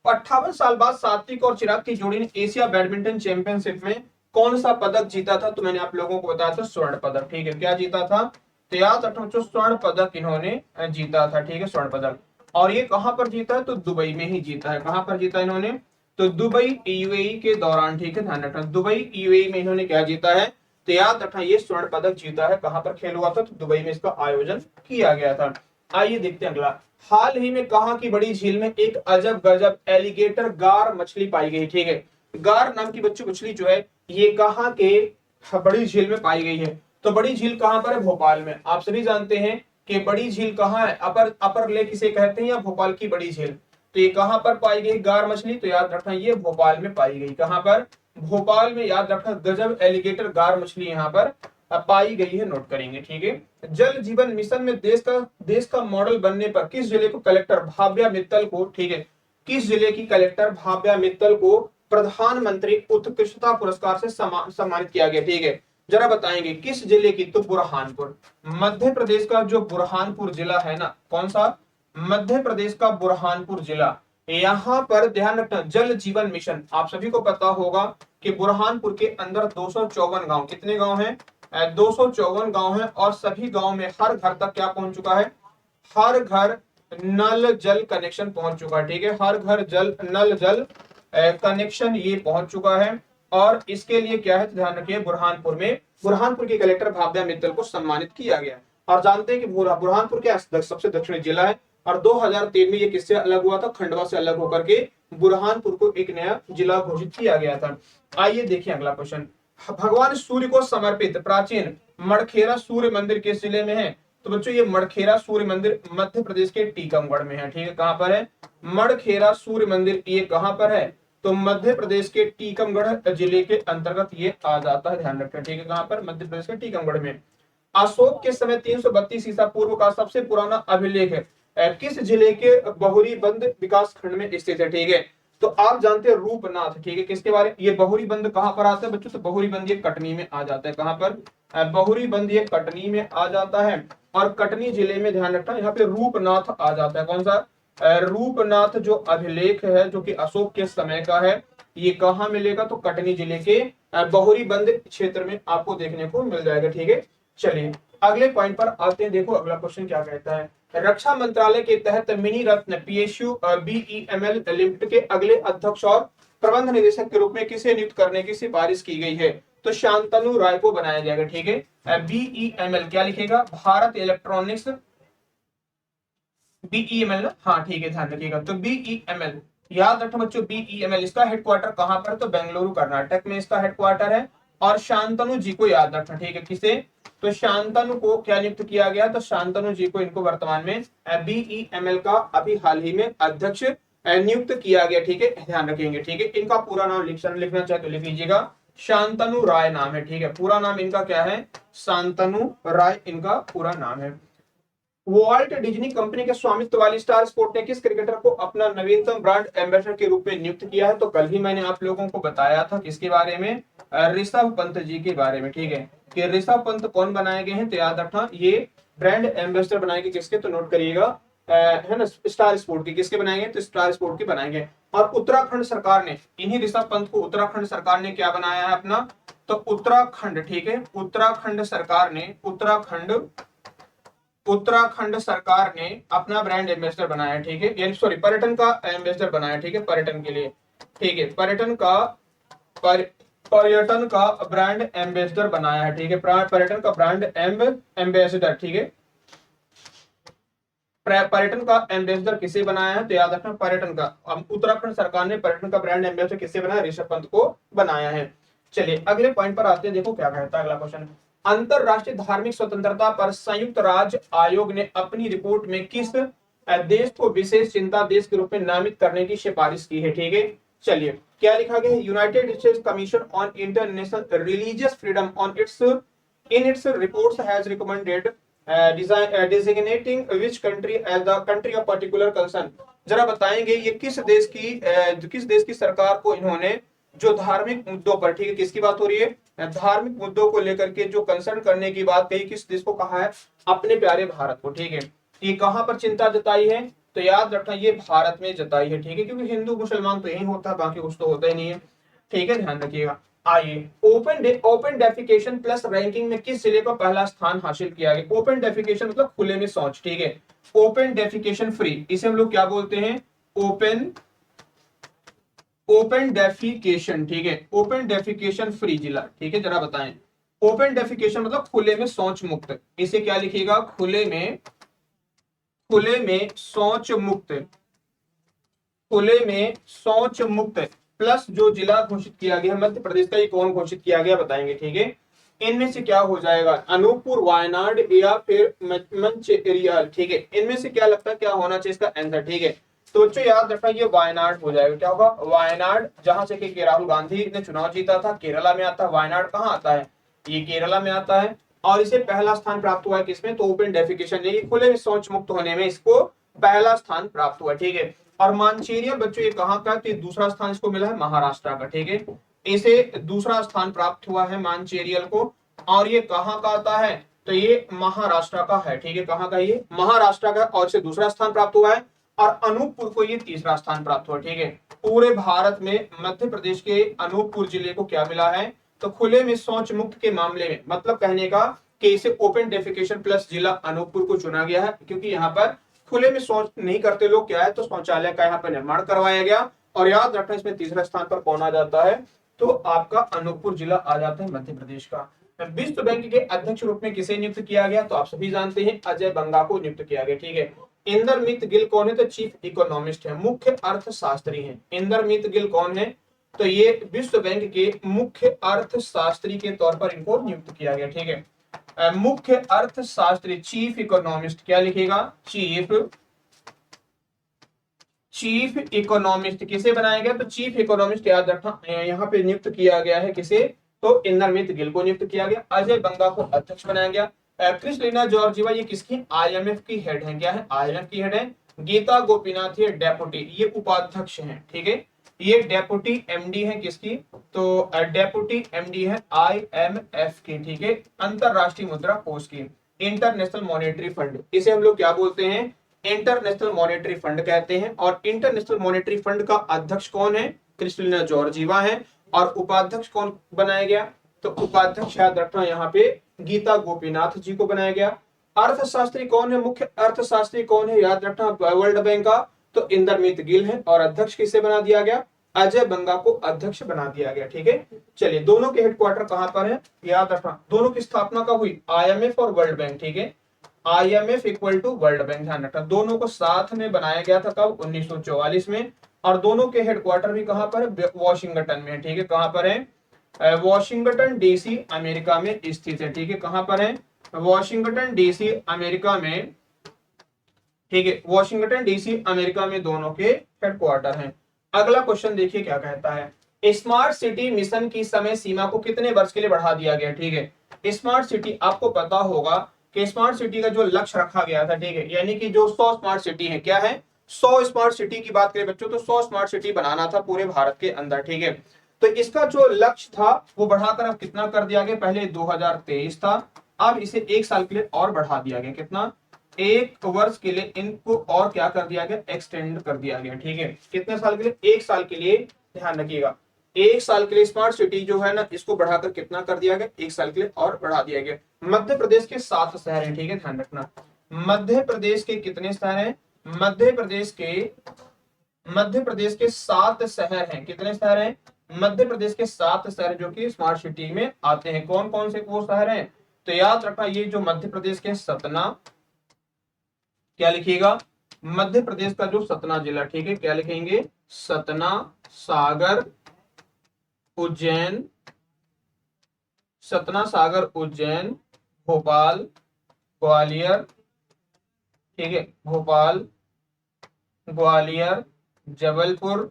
58 साल बाद सात्विक और चिराग की जोड़ी ने एशिया बैडमिंटन चैंपियनशिप में कौन सा पदक जीता था, तो मैंने आप लोगों को बताया था स्वर्ण पदक, ठीक है, क्या जीता था, तो याद रखना जो स्वर्ण पदक इन्होंने जीता था, ठीक है, स्वर्ण पदक। और ये कहां पर जीता है, तो दुबई में ही जीता है। कहां पर जीता इन्होंने, तो दुबई यूएई के दौरान, ठीक है, ध्यान रखना दुबई यूएई में इन्होंने क्या जीता है, तो याद रखना ये स्वर्ण पदक जीता है। कहां पर खेल हुआ था, तो दुबई में इसका आयोजन किया गया था। आइए देखते हैं अगला। हाल ही में कहां की बड़ी झील में एक अजब गजब एलिगेटर गार मछली पाई गई, ठीक है, गार नाम की बच्चों मछली जो है ये कहां के बड़ी झील में पाई गई है, तो बड़ी झील कहां पर है, भोपाल में। आप सभी जानते हैं कि बड़ी झील कहां है, अपर लेक इसे कहते हैं, या भोपाल की बड़ी झील। तो ये कहां पर पाई गई गार मछली, तो याद रखना ये भोपाल में पाई गई। कहां पर, भोपाल में। याद रखना गजब एलिगेटर गार मछली यहाँ पर पाई गई है, नोट करेंगे, ठीक है। जल जीवन मिशन में देश का मॉडल बनने पर किस जिले को कलेक्टर भाव्या मित्तल को, ठीक है, किस जिले की कलेक्टर भाव्या मित्तल को प्रधानमंत्री उत्कृष्टता पुरस्कार से सम्मानित किया गया, ठीक है। जरा बताएंगे किस जिले की, तो बुरहानपुर, मध्य प्रदेश का जो बुरहानपुर जिला है ना, कौन सा, मध्य प्रदेश का बुरहानपुर जिला। यहाँ पर ध्यान रखना जल जीवन मिशन, आप सभी को पता होगा कि बुरहानपुर के अंदर 254 गांव, कितने गांव हैं, 254 गांव हैं, और सभी गांव में हर घर तक क्या पहुंच चुका है, हर घर नल जल कनेक्शन पहुंच चुका है, ठीक है, हर घर नल जल कनेक्शन ये पहुंच चुका है। और इसके लिए क्या है, ध्यान रखिए बुरहानपुर में बुरहानपुर के कलेक्टर भाव्या मित्तल को सम्मानित किया गया। और जानते हैं कि बुरहानपुर क्या सबसे दक्षिणी जिला है, और 2003 में ये किससे अलग हुआ था, खंडवा से अलग होकर के बुरहानपुर को एक नया जिला घोषित किया गया था। आइए देखिए अगला क्वेश्चन। भगवान सूर्य को समर्पित प्राचीन मड़खेरा सूर्य मंदिर किस जिले में है, तो बच्चों ये मड़खेरा सूर्य मंदिर मध्य प्रदेश के टीकमगढ़ में है, ठीक है। कहां पर है, मड़खेरा सूर्य मंदिर ये कहां पर है, तो मध्य प्रदेश के टीकमगढ़ जिले के अंतर्गत ये आ जाता है, ध्यान रखें, ठीक है। कहां पर, मध्य प्रदेश के टीकमगढ़ में। अशोक के समय 332 ईसा पूर्व का सबसे पुराना अभिलेख है किस जिले के बहुरीबंद विकास खंड में स्थित है, ठीक है। तो आप जानते हैं रूपनाथ, ठीक है, किसके बारे, ये बहुरीबंद कहां पर आता है बच्चों, तो बहुरीबंद ये कटनी में आ जाता है। कहां पर, बहुरीबंद ये कटनी में आ जाता है। और कटनी जिले में ध्यान रखना यहाँ पे रूपनाथ आ जाता है। कौन सा, रूपनाथ जो अभिलेख है जो कि अशोक के समय का है, ये कहां मिलेगा, तो कटनी जिले के बहुरीबंद क्षेत्र में आपको देखने को मिल जाएगा, ठीक है। चलिए अगले पॉइंट पर आते हैं। देखो अगला क्वेश्चन क्या कहता है। रक्षा मंत्रालय के तहत मिनी रत्न पीएसयू बीईएमएल लिमिटेड के अगले अध्यक्ष और प्रबंध निदेशक के रूप में किसे नियुक्त करने की सिफारिश की गई है? तो शांतनु राय को बनाया जाएगा। ठीक है, बीईएमएल क्या लिखेगा? भारत इलेक्ट्रॉनिक्स, बीईएमएल ना, हाँ ठीक है, ध्यान रखिएगा। तो बीईएमएल याद रखो बच्चों, बीईएमएल इसका हेडक्वार्टर कहां पर? तो बेंगलुरु कर्नाटक में इसका हेडक्वार्टर है। और शांतनु जी को याद रखना, ठीक है, किसे? तो शांतनु को क्या नियुक्त किया गया? तो शांतनु जी को इनको वर्तमान में बीईएमएल का अभी हाल ही में अध्यक्ष नियुक्त किया गया। ठीक है, ध्यान रखेंगे। ठीक है, इनका पूरा नाम लिखना चाहे तो लिख लीजिएगा, शांतनु राय नाम है। ठीक है, पूरा नाम इनका क्या है? शांतनु राय इनका पूरा नाम है। वॉल्ट डिज्नी कंपनी के स्वामित्व वाली स्टार स्पोर्ट ने किस क्रिकेटर को अपना नवीनतम ब्रांड एम्बेसडर के रूप में नियुक्त किया है? तो कल ही मैंने आप लोगों को बताया था किसके बारे में? ऋषभ पंत जी के बारे में। ठीक है, कि ऋषभ पंत कौन बनाए गए हैं? तो याद रखना ये ब्रांड एम्बेसडर बनाएंगे किसके? तो नोट करिएगा, है ना, स्टार स्पोर्ट के। किसके बनाएंगे? तो स्टार स्पोर्ट के बनाएंगे। और उत्तराखंड सरकार ने इन्हीं ऋषभ पंत को उत्तराखंड सरकार ने क्या बनाया है अपना? तो उत्तराखंड, ठीक है, उत्तराखंड सरकार ने उत्तराखंड सरकार ने अपना ब्रांड एम्बेसडर बनाया। ठीक है, यानी सॉरी, पर्यटन का एम्बेसडर बनाया। ठीक है, पर्यटन के लिए। ठीक है, पर्यटन का ब्रांड एम्बेसडर बनाया है। ठीक है, पर्यटन का ब्रांड एम्बेसडर। ठीक है, पर्यटन का एम्बेसडर किसे बनाया है? तो याद रखना, पर्यटन का, उत्तराखंड सरकार ने पर्यटन का ब्रांड एम्बेसडर किसे बनाया? ऋषभ पंत को बनाया है। चलिए अगले पॉइंट पर आते हैं। देखो क्या कहता है अगला क्वेश्चन। अंतरराष्ट्रीय धार्मिक स्वतंत्रता पर संयुक्त राज्य आयोग ने अपनी रिपोर्ट में किस देश को विशेष चिंता देश के रूप में नामित करने की सिफारिश की है? ठीक है, चलिए क्या लिखा गया है? United states commission on international religious freedom on its reports has recommended designating which country as the country of particular concern। जरा बताएंगे ये किस देश की सरकार को इन्होंने जो धार्मिक मुद्दों पर, ठीक है, किसकी बात हो रही है? धार्मिक मुद्दों को लेकर के जो कंसर्न करने की बात कही, किस देश को कहा है? अपने प्यारे भारत को। ठीक है, ये कहां पर चिंता जताई है? तो याद रखना ये भारत में जताई है। ठीक है, क्योंकि हिंदू मुसलमान तो यही होता है, बाकी कुछ तो होता ही नहीं है। ठीक है, ध्यान रखिएगा। आइए, ओपन डेफिकेशन प्लस रैंकिंग में किस जिले को पहला स्थान हासिल किया गया? ओपन डेफिकेशन मतलब खुले में शौच। ठीक है, ओपन डेफिकेशन फ्री, इसे हम लोग क्या बोलते हैं? Open defecation. ठीक है, ओपन डेफिकेशन फ्री जिला। ठीक है, जरा बताएं। ओपन डेफिकेशन मतलब खुले में शौच मुक्त, इसे क्या लिखिएगा? खुले में शौच मुक्त, खुले में शौच मुक्त प्लस जो जिला घोषित किया गया मध्य प्रदेश का, ये कौन घोषित किया गया बताएंगे। ठीक है, इनमें से क्या हो जाएगा? अनूपपुर, वायनाड या फिर मंचिरियल। ठीक है, इनमें से क्या लगता है क्या होना चाहिए इसका आंसर? ठीक है, तो बच्चों याद रखना ये वायनाड हो जाएगा। क्या होगा? वायनाड, जहां से कि राहुल गांधी ने चुनाव जीता था, केरला में आता है। वायनाड कहाँ आता है? ये केरला में आता है। और इसे पहला स्थान प्राप्त हुआ है किसमें? तो ओपन डेफिकेशन, ये खुले में शौच मुक्त होने में इसको पहला स्थान प्राप्त हुआ। ठीक है, और मानचेरियल बच्चों ये कहाँ का? तो दूसरा स्थान इसको मिला है महाराष्ट्र का। ठीक है, इसे दूसरा स्थान प्राप्त हुआ है मानचेरियल को। और ये कहाँ का आता है? तो ये महाराष्ट्र का है। ठीक है, कहाँ का? ये महाराष्ट्र का, और इसे दूसरा स्थान प्राप्त हुआ है। और अनूपपुर को ये तीसरा स्थान प्राप्त हुआ। ठीक है, पूरे भारत में मध्य प्रदेश के अनूपपुर जिले को क्या मिला है? तो खुले में शौच मुक्त के मामले में, मतलब कहने का कि इसे ओपन डेफिकेशन प्लस जिला अनूपपुर को चुना गया है, क्योंकि यहाँ पर खुले में शौच नहीं करते लोग, क्या है? तो शौचालय का यहाँ पर निर्माण करवाया गया। और याद रखना इसमें तीसरे स्थान पर कौन आ जाता है? तो आपका अनूपपुर जिला आ जाता है मध्य प्रदेश का। विश्व बैंक के अध्यक्ष रूप में किसे नियुक्त किया गया? तो आप सभी जानते हैं अजय बंगा को नियुक्त किया गया। ठीक है, इंदरमित गिल कौन है? तो चीफ इकोनॉमिस्ट है, मुख्य अर्थशास्त्री है। इंदरमित गिल कौन है? तो ये विश्व बैंक के मुख्य अर्थशास्त्री के तौर पर इनको नियुक्त किया गया। ठीक है, मुख्य अर्थशास्त्री, चीफ इकोनॉमिस्ट, क्या लिखेगा? चीफ इकोनॉमिस्ट किसे बनाया गया? तो चीफ इकोनॉमिस्ट याद रखना यहाँ पे नियुक्त किया गया है किसे? तो इंदरमित गिल को नियुक्त किया गया। अजय बंगा को अध्यक्ष बनाया गया। क्रिस्टलिना जॉर्जिवा ये किसकी? आईएमएफ की हेड है। क्या है? आईएमएफ की हेड है। गीता गोपीनाथ ये डेपुटी, ये उपाध्यक्ष हैं। ठीक है, ये डेपुटी एमडी है किसकी? तो डेपुटी एमडी है आईएमएफ की। ठीक है, अंतरराष्ट्रीय मुद्रा कोष की। इंटरनेशनल मॉनेटरी फंड, इसे हम लोग क्या बोलते हैं? इंटरनेशनल मॉनेटरी फंड कहते हैं। और इंटरनेशनल मॉनेटरी फंड का अध्यक्ष कौन है? क्रिस्टलिना जॉर्जिवा है। और उपाध्यक्ष कौन बनाया गया? तो उपाध्यक्ष याद रखना यहाँ पे गीता गोपीनाथ जी को बनाया गया। अर्थशास्त्री कौन है, मुख्य अर्थशास्त्री कौन है, याद रखना वर्ल्ड बैंक का तो इंदरमीत गिल है। और अध्यक्ष किसे बना दिया गया, अजय बंगा को अध्यक्ष बना दिया गया। ठीक है, चलिए दोनों के हेडक्वार्टर कहां पर है, याद रखना दोनों की स्थापना कब हुई, आईएमएफ और वर्ल्ड बैंक। ठीक है, IMF equal to World Bank, ध्यान रखना दोनों को साथ में बनाया गया था कब, 1944 में। और दोनों के हेडक्वार्टर भी कहां पर है, वॉशिंगटन में। ठीक है, कहां पर है, वॉशिंगटन डीसी अमेरिका में स्थित है। ठीक है, कहां पर है, वॉशिंगटन डीसी अमेरिका में। ठीक है, वॉशिंगटन डीसी अमेरिका में दोनों के हेडक्वार्टर हैं। अगला क्वेश्चन देखिए क्या कहता है, स्मार्ट सिटी मिशन की समय सीमा को कितने वर्ष के लिए बढ़ा दिया गया। ठीक है, स्मार्ट सिटी आपको पता होगा कि स्मार्ट सिटी का जो लक्ष्य रखा गया था, ठीक है, यानी कि जो 100 स्मार्ट सिटी है, क्या है 100 स्मार्ट सिटी की बात करें बच्चों तो 100 स्मार्ट सिटी बनाना था पूरे भारत के अंदर। ठीक है, तो इसका जो लक्ष्य था वो बढ़ाकर अब कितना कर दिया गया, पहले 2023 था, अब इसे 1 साल के लिए और बढ़ा दिया गया। कितना, 1 वर्ष के लिए इनको और क्या कर दिया गया, एक्सटेंड कर दिया गया। ठीक है, कितने साल के लिए, 1 साल के लिए, ध्यान रखिएगा 1 साल के लिए स्मार्ट सिटी जो है ना इसको बढ़ाकर कितना कर दिया गया, 1 साल के लिए और बढ़ा दिया गया। मध्य प्रदेश के 7 शहर हैं। ठीक है, ध्यान रखना मध्य प्रदेश के कितने शहर हैं, मध्य प्रदेश के 7 शहर हैं। कितने शहर हैं, मध्य प्रदेश के 7 शहर जो कि स्मार्ट सिटी में आते हैं। कौन कौन से वो शहर हैं, तो याद रखना ये जो मध्य प्रदेश के सतना, क्या लिखिएगा, मध्य प्रदेश का जो सतना जिला, ठीक है, क्या लिखेंगे, सतना, सागर, उज्जैन, सतना, सागर, उज्जैन, भोपाल, ग्वालियर, ठीक है, भोपाल, ग्वालियर, जबलपुर,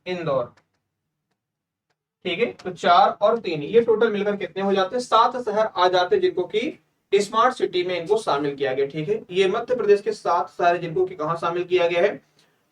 इंदौर। ठीक है, तो 4 और 3 ये टोटल मिलकर कितने हो जाते हैं, 7 शहर आ जाते हैं जिनको की स्मार्ट सिटी में इनको शामिल किया गया। ठीक है, ये मध्य प्रदेश के 7 शहर जिनको की कहां शामिल किया गया है,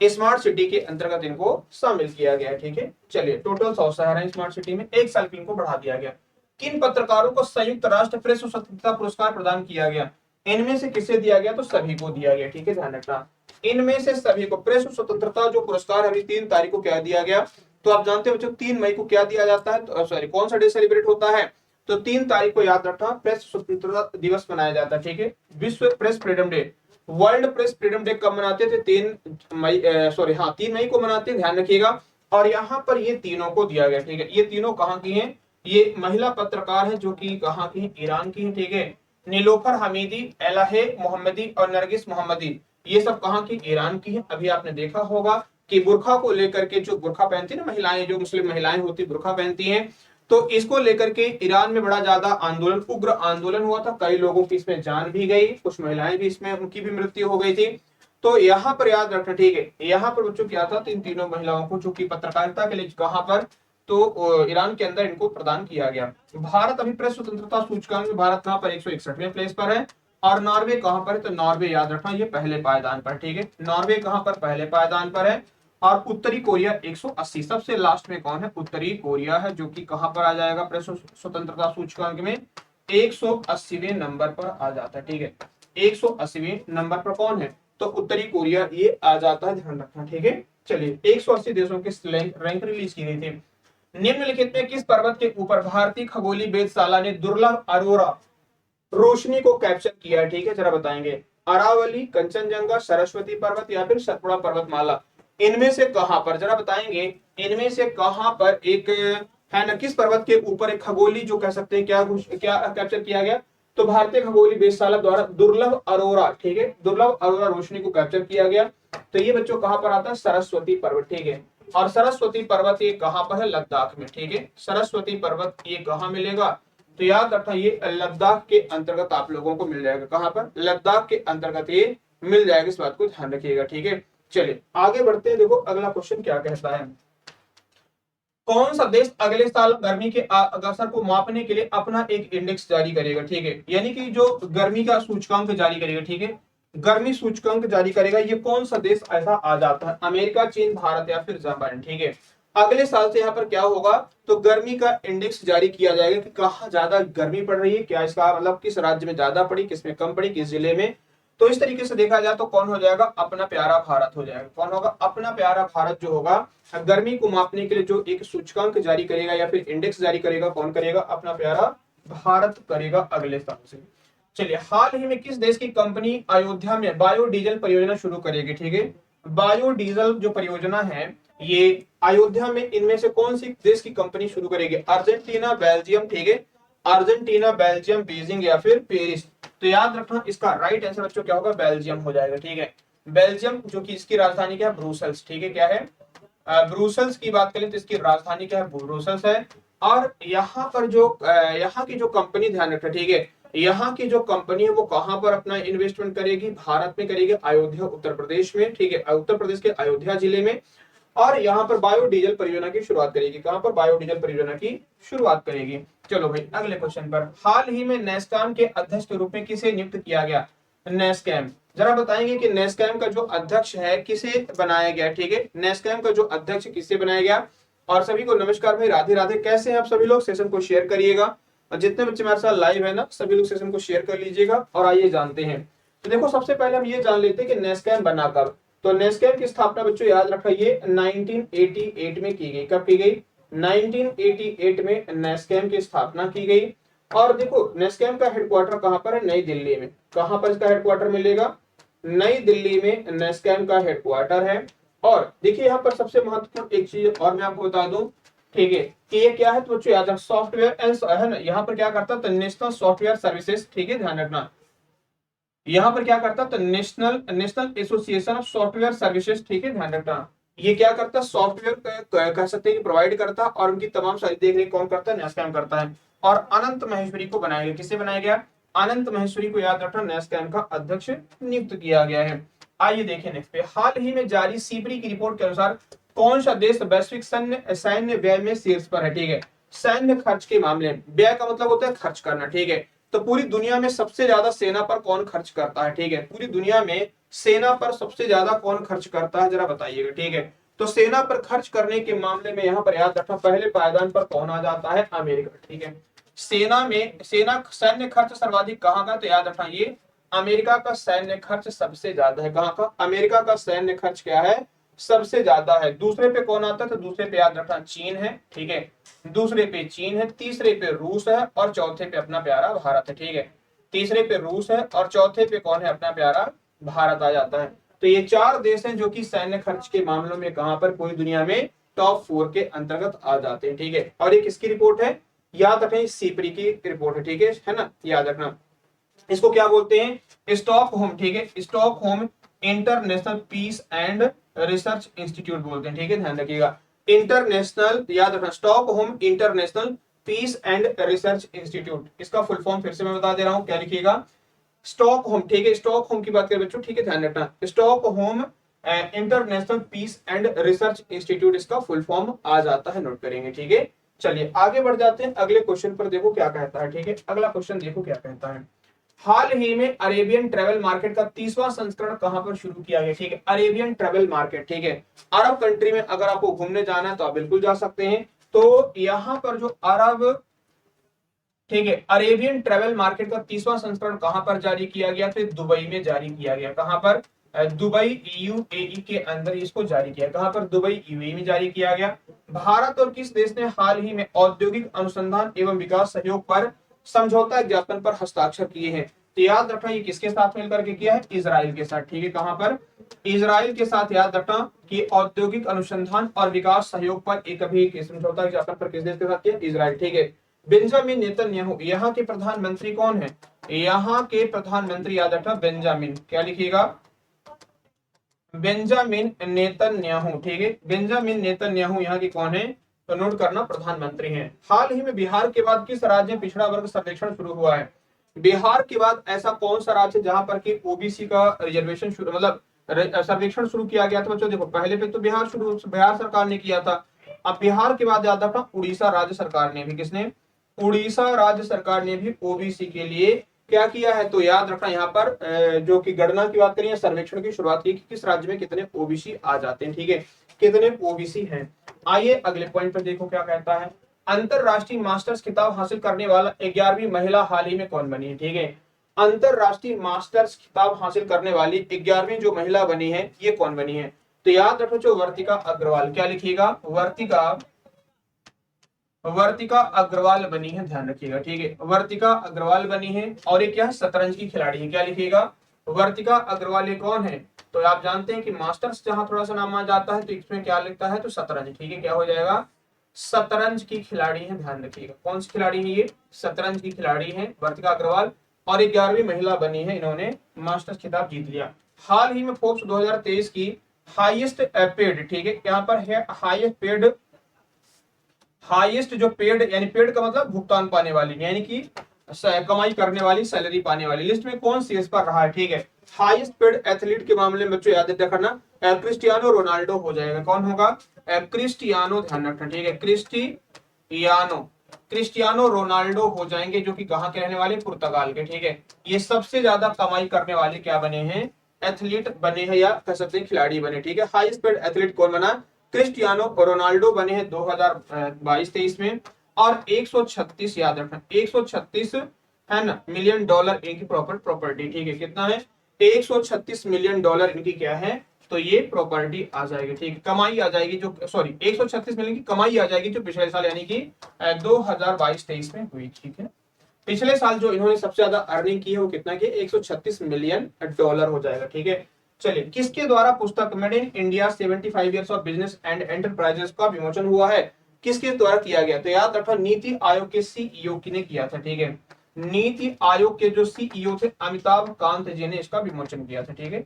स्मार्ट सिटी के अंतर्गत इनको शामिल किया गया है। ठीक है, चलिए टोटल 100 शहर है स्मार्ट सिटी में, 1 साल के इनको बढ़ा दिया गया। किन पत्रकारों को संयुक्त राष्ट्र प्रेस स्वतंत्रता पुरस्कार प्रदान किया गया, इनमें से किसे दिया गया, तो सभी को दिया गया। ठीक है, ध्यान रखना इनमें से सभी को प्रेस स्वतंत्रता जो पुरस्कार है अभी 3 तारीख को क्या दिया गया, तो आप जानते हो बच्चों 3 मई को क्या दिया जाता है, तो सॉरी कौन सा डे सेलिब्रेट होता है, तो 3 तारीख को याद रखना प्रेस स्वतंत्रता दिवस मनाया जाता है। ठीक है, विश्व press freedom day, world press freedom day कब मनाते थे, 3 मई को मनाते हैं, ध्यान रखिएगा। और यहाँ पर ये तीनों को दिया गया। ठीक है, ये तीनों कहाँ की हैं, ये महिला पत्रकार है जो कि कहाँ की है, ईरान की है। ठीक है, नीलोफर हमीदी, एलाहे मोहम्मदी और नरगिस मोहम्मदी, ये सब कहाँ की, ईरान की है। अभी आपने देखा होगा कि बुरखा को लेकर के, जो बुरखा पहनती है ना महिलाएं, जो मुस्लिम महिलाएं होती बुरखा पहनती हैं, तो इसको लेकर के ईरान में बड़ा ज्यादा आंदोलन, उग्र आंदोलन हुआ था, कई लोगों की इसमें जान भी गई, कुछ महिलाएं भी इसमें उनकी भी मृत्यु हो गई थी। तो यहाँ पर याद रखना, ठीक है, यहाँ पर बच्चों क्या था, इन तीनों महिलाओं को जो कि पत्रकारिता के लिए कहाँ पर, तो ईरान के अंदर इनको प्रदान किया गया। भारत अभी प्रेस स्वतंत्रता सूचकांक में भारत कहाँ पर 161वें प्लेस पर है, और नॉर्वे कहां पर है, तो नॉर्वे याद रखना ये पहले पायदान पर। ठीक है, नॉर्वे कहां पर, पहले पायदान पर है। और उत्तरी कोरिया 180, सबसे लास्ट में कौन है, उत्तरी कोरिया है, जो कि कहां पर आ जाएगा प्रेस स्वतंत्रता सूचकांक में 180वें नंबर पर आ जाता है। ठीक है, 180वें नंबर पर कौन है, तो उत्तरी कोरिया ये आ जाता है, ध्यान रखना। ठीक है, चलिए 180 देशों की रैंक रिलीज की गई थी। निम्नलिखित में किस पर्वत के ऊपर भारतीय खगोलीय वेधशाला ने दुर्लभ अरोरा रोशनी को कैप्चर किया है, ठीक है, जरा बताएंगे, अरावली, कंचनजंगा, सरस्वती पर्वत या फिर सतपुड़ा पर्वतमाला, इनमें से कहां पर, जरा बताएंगे, इनमें से कहां पर एक है ना, किस पर्वत के ऊपर एक खगोली जो कह सकते हैं क्या क्या कैप्चर किया गया, तो भारतीय खगोलीय वेधशाला द्वारा दुर्लभ अरोरा, ठीक है, दुर्लभ अरोरा रोशनी को कैप्चर किया गया। तो ये बच्चों कहां पर आता है, सरस्वती पर्वत। ठीक है, और सरस्वती पर्वत ये कहां पर है, लद्दाख में। ठीक है, सरस्वती पर्वत ये कहां मिलेगा, तो याद रखना ये लद्दाख के अंतर्गत आप लोगों को मिल जाएगा। कहां पर, लद्दाख के अंतर्गत ये मिल जाएगा, इस बात को ध्यान रखिएगा। ठीक है, चलिए आगे बढ़ते हैं। देखो अगला क्वेश्चन क्या कहता है, कौन सा देश अगले साल गर्मी के असर को मापने के लिए अपना एक इंडेक्स जारी करेगा। ठीक है, यानी कि जो गर्मी का सूचकांक जारी करेगा। ठीक है, गर्मी सूचकांक जारी करेगा, ये कौन सा देश ऐसा आ जाता है, अमेरिका, चीन, भारत या फिर जापान। ठीक है, अगले साल से यहाँ पर क्या होगा, तो गर्मी का इंडेक्स जारी किया जाएगा कि कहाँ ज्यादा गर्मी पड़ रही है, क्या इसका मतलब किस राज्य में ज्यादा पड़ी, किसमें कम पड़ी, किस जिले में, तो इस तरीके से देखा जाए तो कौन हो जाएगा, अपना प्यारा भारत हो जाएगा। कौन होगा, अपना प्यारा भारत जो होगा गर्मी को मापने के लिए जो एक सूचकांक जारी करेगा या फिर इंडेक्स जारी करेगा, कौन करेगा, अपना प्यारा भारत करेगा अगले साल से। चलिए, हाल ही में किस देश की कंपनी अयोध्या में बायोडीजल परियोजना शुरू करेगी, ठीक है। बायोडीजल जो परियोजना है ये अयोध्या में इनमें से कौन सी देश की कंपनी शुरू करेगी, अर्जेंटीना, बेल्जियम, ठीक है, अर्जेंटीना, बेल्जियम, बीजिंग या फिर पेरिस। तो याद रखना इसका राइट आंसर बच्चों क्या होगा, बेल्जियम हो जाएगा, ठीक है। बेल्जियम जो कि इसकी राजधानी क्या है, ब्रुसेल्स, ठीक है, क्या है, ब्रुसेल्स की बात करें तो इसकी राजधानी क्या है, ब्रुसेल्स है। और यहाँ पर जो यहाँ की जो कंपनी, ध्यान रखना, ठीक है, यहाँ की जो कंपनी है वो कहां पर अपना इन्वेस्टमेंट करेगी, भारत में करेगी, अयोध्या उत्तर प्रदेश में, ठीक है, उत्तर प्रदेश के अयोध्या जिले में। और यहाँ पर बायोडीजल परियोजना की शुरुआत करेगी, कहां पर, बायोडीजल परियोजना की शुरुआत करेगी। चलो भाई अगले क्वेश्चन पर, हाल ही में नेस्काम के अध्यक्ष के रूप में किसे नियुक्त किया गया, नेस्कैम, जरा बताएंगे कि नेस्कैम का जो अध्यक्ष है किसे बनाया गया, ठीक है, नेस्कैम का जो अध्यक्ष किसे बनाया गया। और सभी को नमस्कार भाई, राधे राधे, कैसे हैं आप सभी लोग, सेशन को शेयर करिएगा और जितने बच्चे हमारे साथ लाइव है ना सभी लोग सेशन को शेयर कर लीजिएगा। और आइए जानते हैं, तो देखो सबसे पहले हम ये जान लेते हैं कि नेस्कैम बना कब। तो नेस्कैम की स्थापना बच्चों याद रखा ये 1988 में की गई, कब की गई, 1988 में नेस्कैम की स्थापना की गई। और देखो नेस्कैम का हेडक्वार्टर कहां पर है, नई दिल्ली में। कहां पर इसका हेडक्वार्टर मिलेगा, नई दिल्ली में नेस्कैम का हेडक्वार्टर है। और देखिए यहाँ पर सबसे महत्वपूर्ण एक चीज और मैं आपको बता दूं, ठीक है, कि ये क्या है, तो बच्चों याद रख, सॉफ्टवेयर एंड है ना, यहाँ पर क्या करता है, तो नेशनल सॉफ्टवेयर सर्विसेज, ठीक है, ध्यान रखना, यहाँ पर क्या करता है, तो national national association of software services, ठीक है, ध्यान रखना, ये क्या करता है, सॉफ्टवेयर कह सकते हैं कि प्रोवाइड करता है और उनकी तमाम सारी देख रेख कौन करता है, नेस्कैम करता है। और अनंत महेश्वरी को बनाया गया, किसे बनाया गया, अनंत महेश्वरी को याद रखना नेस्कैम का अध्यक्ष नियुक्त किया गया है। आइए देखें नेक्स्ट पे, हाल ही में जारी सीपरी की रिपोर्ट के अनुसार कौन सा देश वैश्विक सैन्य व्यय में शीर्ष पर है, ठीक है, सैन्य खर्च के मामले में, व्यय का मतलब होता है खर्च करना, ठीक है, तो पूरी दुनिया में सबसे ज्यादा सेना पर कौन खर्च करता है, ठीक है, पूरी दुनिया में सेना पर सबसे ज्यादा कौन खर्च करता है, जरा बताइएगा, ठीक है। तो सेना पर खर्च करने के मामले में यहाँ पर याद रखना पहले पायदान पर कौन आ जाता है, अमेरिका, ठीक है। सेना सैन्य खर्च सर्वाधिक कहाँ का, तो याद रखना ये अमेरिका का सैन्य खर्च सबसे ज्यादा है, कहाँ का, अमेरिका का सैन्य खर्च क्या है, सबसे ज्यादा है। दूसरे पे कौन आता है, तो दूसरे पे याद रखना चीन है, ठीक है, दूसरे पे चीन है, तीसरे पे रूस है और चौथे पे अपना प्यारा भारत है, ठीक है, तीसरे पे रूस है और चौथे पे कौन है, अपना प्यारा भारत आ जाता है। तो ये चार देश हैं जो कि सैन्य खर्च के मामलों में कहां पर, पूरी दुनिया में टॉप 4 के अंतर्गत आ जाते हैं, ठीक है। और ये किसकी रिपोर्ट है, याद रखें सीपरी की रिपोर्ट है, ठीक है ना, याद रखना। इसको क्या बोलते हैं, स्टॉकहोम, ठीक है, Stockholm International Peace and Research Institute बोलते हैं, ठीक है, ध्यान रखिएगा, इंटरनेशनल, याद रखना, Stockholm International Peace and Research Institute, इसका फुल फॉर्म फिर से मैं बता दे रहा हूं, क्या लिखिएगा, स्टॉकहोम, ठीक है, स्टॉकहोम की बात करें बच्चों, ठीक है, ध्यान रखना, Stockholm International Peace and Research Institute इसका फुल फॉर्म आ जाता है, नोट करेंगे, ठीक है। चलिए आगे बढ़ जाते हैं अगले क्वेश्चन पर, देखो क्या कहता है, ठीक है, अगला क्वेश्चन देखो क्या कहता है, हाल ही में अरेबियन ट्रेवल मार्केट का 30वां संस्करण कहां पर शुरू किया गया, ठीक है, अरेबियन ट्रेवल मार्केट, ठीक है, अरब कंट्री में अगर आपको घूमने जाना है तो आप बिल्कुल जा सकते हैं। तो यहां पर जो अरब, ठीक है, अरेबियन ट्रेवल मार्केट का 30वां संस्करण कहां पर जारी किया गया, तो दुबई में जारी किया गया, कहां पर, दुबई यूएई के अंदर इसको जारी किया, कहां पर, दुबई यूएई में जारी किया गया। भारत और किस देश ने हाल ही में औद्योगिक अनुसंधान एवं विकास सहयोग पर समझौता ज्ञापन पर हस्ताक्षर किए हैं, तो याद रखना ये किसके साथ मिलकर के किया है, इजराइल के साथ, ठीक है, कहां पर, इजराइल के साथ। याद रखना कि औद्योगिक अनुसंधान और विकास सहयोग पर एक अभी समझौता ज्ञापन पर किस देश के साथ किया, इजराइल, ठीक है। बेंजामिन नेतन्याहू यहाँ के प्रधानमंत्री कौन है, यहाँ के प्रधानमंत्री याद रखना बेंजामिन, क्या लिखिएगा, बेंजामिन नेतन्याहू, ठीक है, बेंजामिन नेतन्याहू यहाँ की कौन है, तो नोट करना प्रधानमंत्री हैं। हाल ही में बिहार के बाद किस राज्य में पिछड़ा वर्ग सर्वेक्षण शुरू हुआ है, बिहार के बाद ऐसा कौन सा राज्य जहां पर कि ओबीसी का रिजर्वेशन शुरू, मतलब सर्वेक्षण शुरू किया गया था बच्चों, देखो पहले पे तो बिहार सरकार ने किया था, अब बिहार के बाद याद रखना उड़ीसा राज्य सरकार ने भी, किसने, उड़ीसा राज्य सरकार ने भी ओबीसी के लिए क्या किया है, तो याद रखना यहाँ पर जो कि गणना की बात करें, सर्वेक्षण की शुरुआत की कि किस राज्य में कितने ओबीसी आ जाते हैं, ठीक है, कितने ओबीसी हैं। आइए अगले पॉइंट पर देखो क्या कहता है, अंतरराष्ट्रीय मास्टर्स खिताब हासिल करने वाला 11वीं महिला हाल ही में कौन बनी है, ठीक है, अंतरराष्ट्रीय मास्टर्स खिताब हासिल करने वाली 11वीं जो महिला बनी है ये कौन बनी है? तो याद रखो जो वर्तिका अग्रवाल, क्या लिखिएगा? वर्तिका अग्रवाल बनी है, ध्यान रखिएगा, ठीक है। वर्तिका अग्रवाल बनी है और ये क्या है? शतरंज की खिलाड़ी है। क्या लिखिएगा? वर्तिका अग्रवाल ये कौन है? तो आप जानते हैं कि मास्टर्स जहां थोड़ा सा नाम आ जाता है तो इसमें क्या लिखता है? तो शतरंज, ठीक है। क्या हो जाएगा? शतरंज की खिलाड़ी है, ध्यान रखिएगा। कौन सी खिलाड़ी है ये? शतरंज की खिलाड़ी है वर्तिका अग्रवाल और 11वीं महिला बनी है, इन्होंने मास्टर्स खिताब जीत लिया। हाल ही में फोर्ब्स 2023 की हाईएस्ट पेड, ठीक है, यहाँ पर है हाईएस्ट जो पेड, यानी पेड का मतलब भुगतान पाने वाली, यानी कि कमाई करने वाली, सैलरी पाने वाली लिस्ट में कौन सी इस पर रहा है? ठीक है, हाईएस्ट पेड एथलीट के मामले में बच्चों याद रखना क्रिस्टियानो रोनाल्डो हो जाएगा। कौन होगा? क्रिस्टियानो, ध्यान रखना, ठीक है। क्रिस्टियानो रोनाल्डो हो जाएंगे, जो कि कहाँ के रहने वाले? पुर्तगाल के, ठीक है। ये सबसे ज्यादा कमाई करने वाले क्या बने हैं? एथलीट बने हैं, या कह सकते हैं खिलाड़ी बने, ठीक है। हाईएस्ट पेड एथलीट कौन बना? क्रिस्टियानो रोनाल्डो बने हैं 2022-23 में। और 136, याद रखना, 136 है ना मिलियन डॉलर इनकी प्रॉपर्टी, ठीक है। कितना है? 136 मिलियन डॉलर इनकी क्या है? तो ये प्रॉपर्टी आ जाएगी, ठीक है। कमाई आ जाएगी जो, सॉरी, 136 मिलियन की कमाई आ जाएगी जो पिछले साल यानी कि 2022-23 में हुई, ठीक है। पिछले साल जो इन्होंने सबसे ज्यादा अर्निंग की है वो कितना की? 136 मिलियन डॉलर हो जाएगा, ठीक है। चलिए, किसके द्वारा पुस्तक made in India 75 years of business and enterprises का विमोचन हुआ है? किसके द्वारा किया गया? तो याद रखना, नीति आयोग के सीईओ ने किया था, ठीक है। नीति आयोग के जो सीईओ थे अमिताभ कांत जी ने इसका विमोचन किया था, ठीक है।